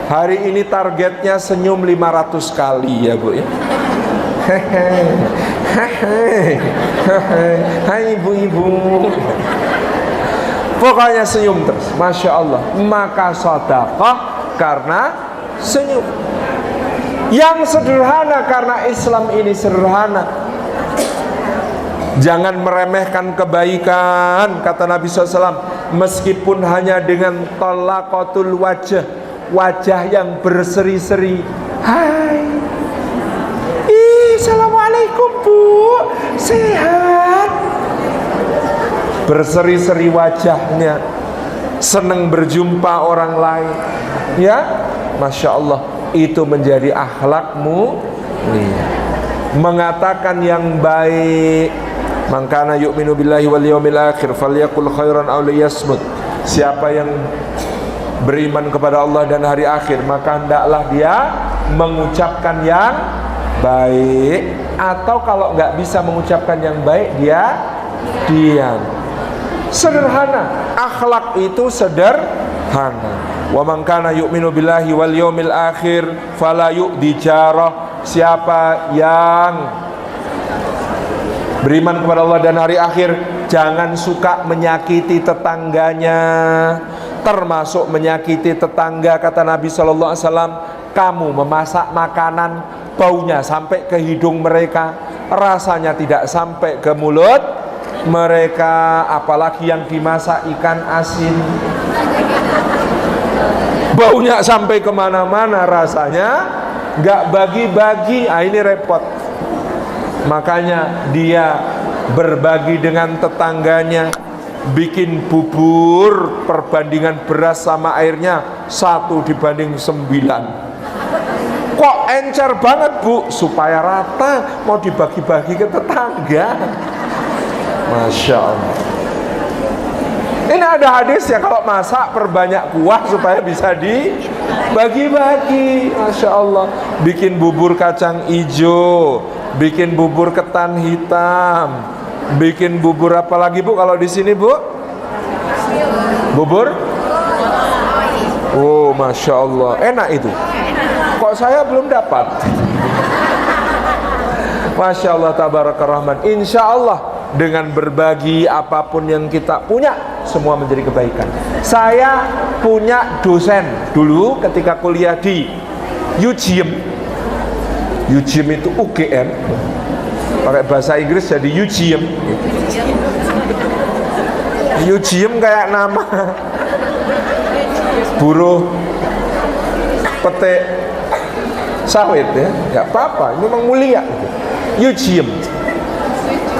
Hari ini targetnya senyum 500 kali ya Bu ya. Hai ibu-ibu. Pokoknya senyum terus, Masya Allah. Maka sedekah karena senyum. Yang sederhana, karena Islam ini sederhana. Jangan meremehkan kebaikan, kata Nabi SAW. Meskipun hanya dengan talaqatul wajah, wajah yang berseri-seri. Hai, assalamualaikum Bu, sehat. Berseri-seri wajahnya, senang berjumpa orang lain. Ya, Masya Allah, itu menjadi akhlakmu. Mengatakan yang baik. Man kana yu'minu billahi wal yawmil akhir falyaqul khairan aw liyasmut. Siapa yang beriman kepada Allah dan hari akhir, maka hendaklah dia mengucapkan yang baik, atau kalau nggak bisa mengucapkan yang baik, dia diam. Sederhana, akhlak itu sederhana. Wa man kana yu'minu billahi wal yawmil akhir fala yu'di jarah. Siapa yang beriman kepada Allah dan hari akhir, jangan suka menyakiti tetangganya. Termasuk menyakiti tetangga, kata Nabi SAW, kamu memasak makanan, baunya sampai ke hidung mereka, rasanya tidak sampai ke mulut mereka, apalagi yang dimasak ikan asin, baunya sampai kemana-mana, rasanya gak bagi-bagi. Ini repot. Makanya dia berbagi dengan tetangganya, bikin bubur, perbandingan beras sama airnya 1:9. Kok encer banget Bu? Supaya rata, mau dibagi-bagi ke tetangga. Masya Allah. Ini ada hadis ya, kalau masak perbanyak kuah supaya bisa dibagi-bagi. Masya Allah. Bikin bubur kacang hijau, bikin bubur ketan hitam, bikin bubur apa lagi Bu kalau di sini Bu? Bubur? Oh, Masya Allah, enak itu. Kok saya belum dapat? Masya Allah, tabarakar rahman. Insya Allah dengan berbagi apapun yang kita punya, semua menjadi kebaikan. Saya punya dosen dulu ketika kuliah di UGM. UGM itu UGM, pakai bahasa Inggris jadi UGM. UGM kayak nama buruh petik sawit ya, nggak apa-apa, ini memang mulia. UGM.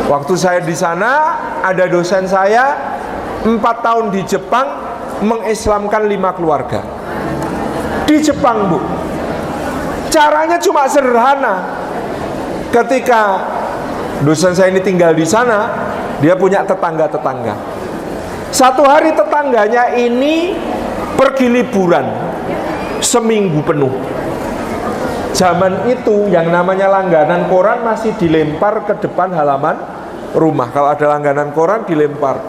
Waktu saya di sana, ada dosen saya 4 tahun di Jepang, mengislamkan 5 keluarga di Jepang Bu. Caranya cuma sederhana. Ketika dosen saya ini tinggal di sana, dia punya tetangga-tetangga. Satu hari tetangganya ini pergi liburan seminggu penuh. Zaman itu yang namanya langganan koran masih dilempar ke depan halaman rumah. Kalau ada langganan koran dilempar.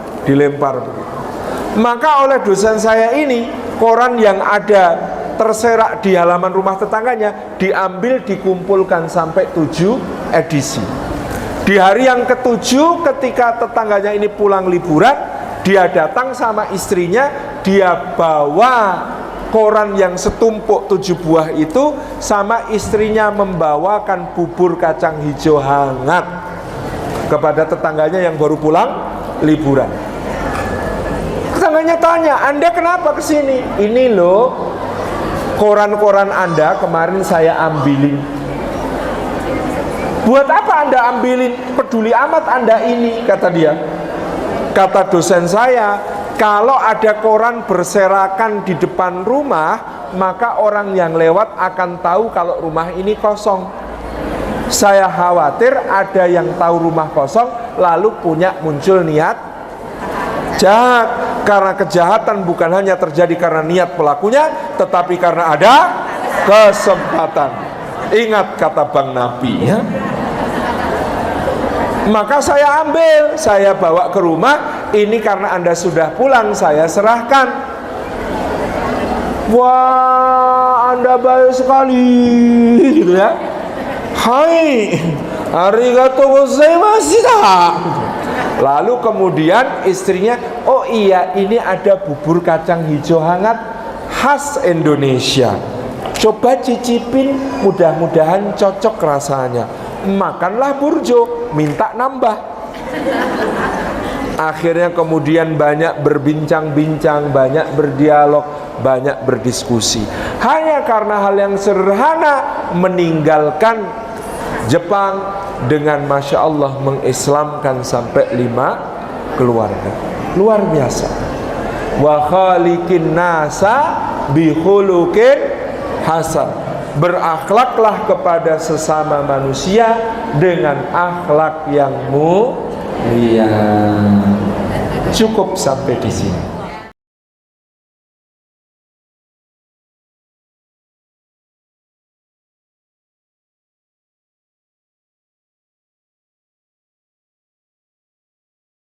Maka oleh dosen saya ini, koran yang ada terserak di halaman rumah tetangganya diambil, dikumpulkan sampai 7 edisi. Di hari yang ke-7, ketika tetangganya ini pulang liburan, dia datang sama istrinya, dia bawa koran yang setumpuk 7 buah itu, sama istrinya membawakan bubur kacang hijau hangat kepada tetangganya yang baru pulang liburan. Tetangganya tanya, Anda kenapa kesini? Ini loh, koran-koran Anda kemarin saya ambilin. Buat apa Anda ambilin? Peduli amat Anda ini, kata dia. Kata dosen saya, kalau ada koran berserakan di depan rumah, maka orang yang lewat akan tahu kalau rumah ini kosong. Saya khawatir ada yang tahu rumah kosong, lalu muncul niat jahat. Karena kejahatan bukan hanya terjadi karena niat pelakunya, tetapi karena ada kesempatan. Ingat kata Bang Nabi ya. Maka saya ambil, saya bawa ke rumah. Ini karena Anda sudah pulang, saya serahkan. Wah, Anda baik sekali, gitu ya. Hai, arigatou gozaimasu. Lalu kemudian istrinya, oh iya, ini ada bubur kacang hijau hangat khas Indonesia. Coba cicipin, mudah-mudahan cocok rasanya. Makanlah burjo, minta nambah. Akhirnya kemudian banyak berbincang-bincang, banyak berdialog, banyak berdiskusi. Hanya karena hal yang sederhana, meninggalkan Jepang dengan Masya Allah mengislamkan sampai 5 keluarga. Luar biasa. Wa khaliqin nasa bi khuluqin hasan. Berakhlaklah kepada sesama manusia dengan akhlak yang mulia. Cukup sampai di sini.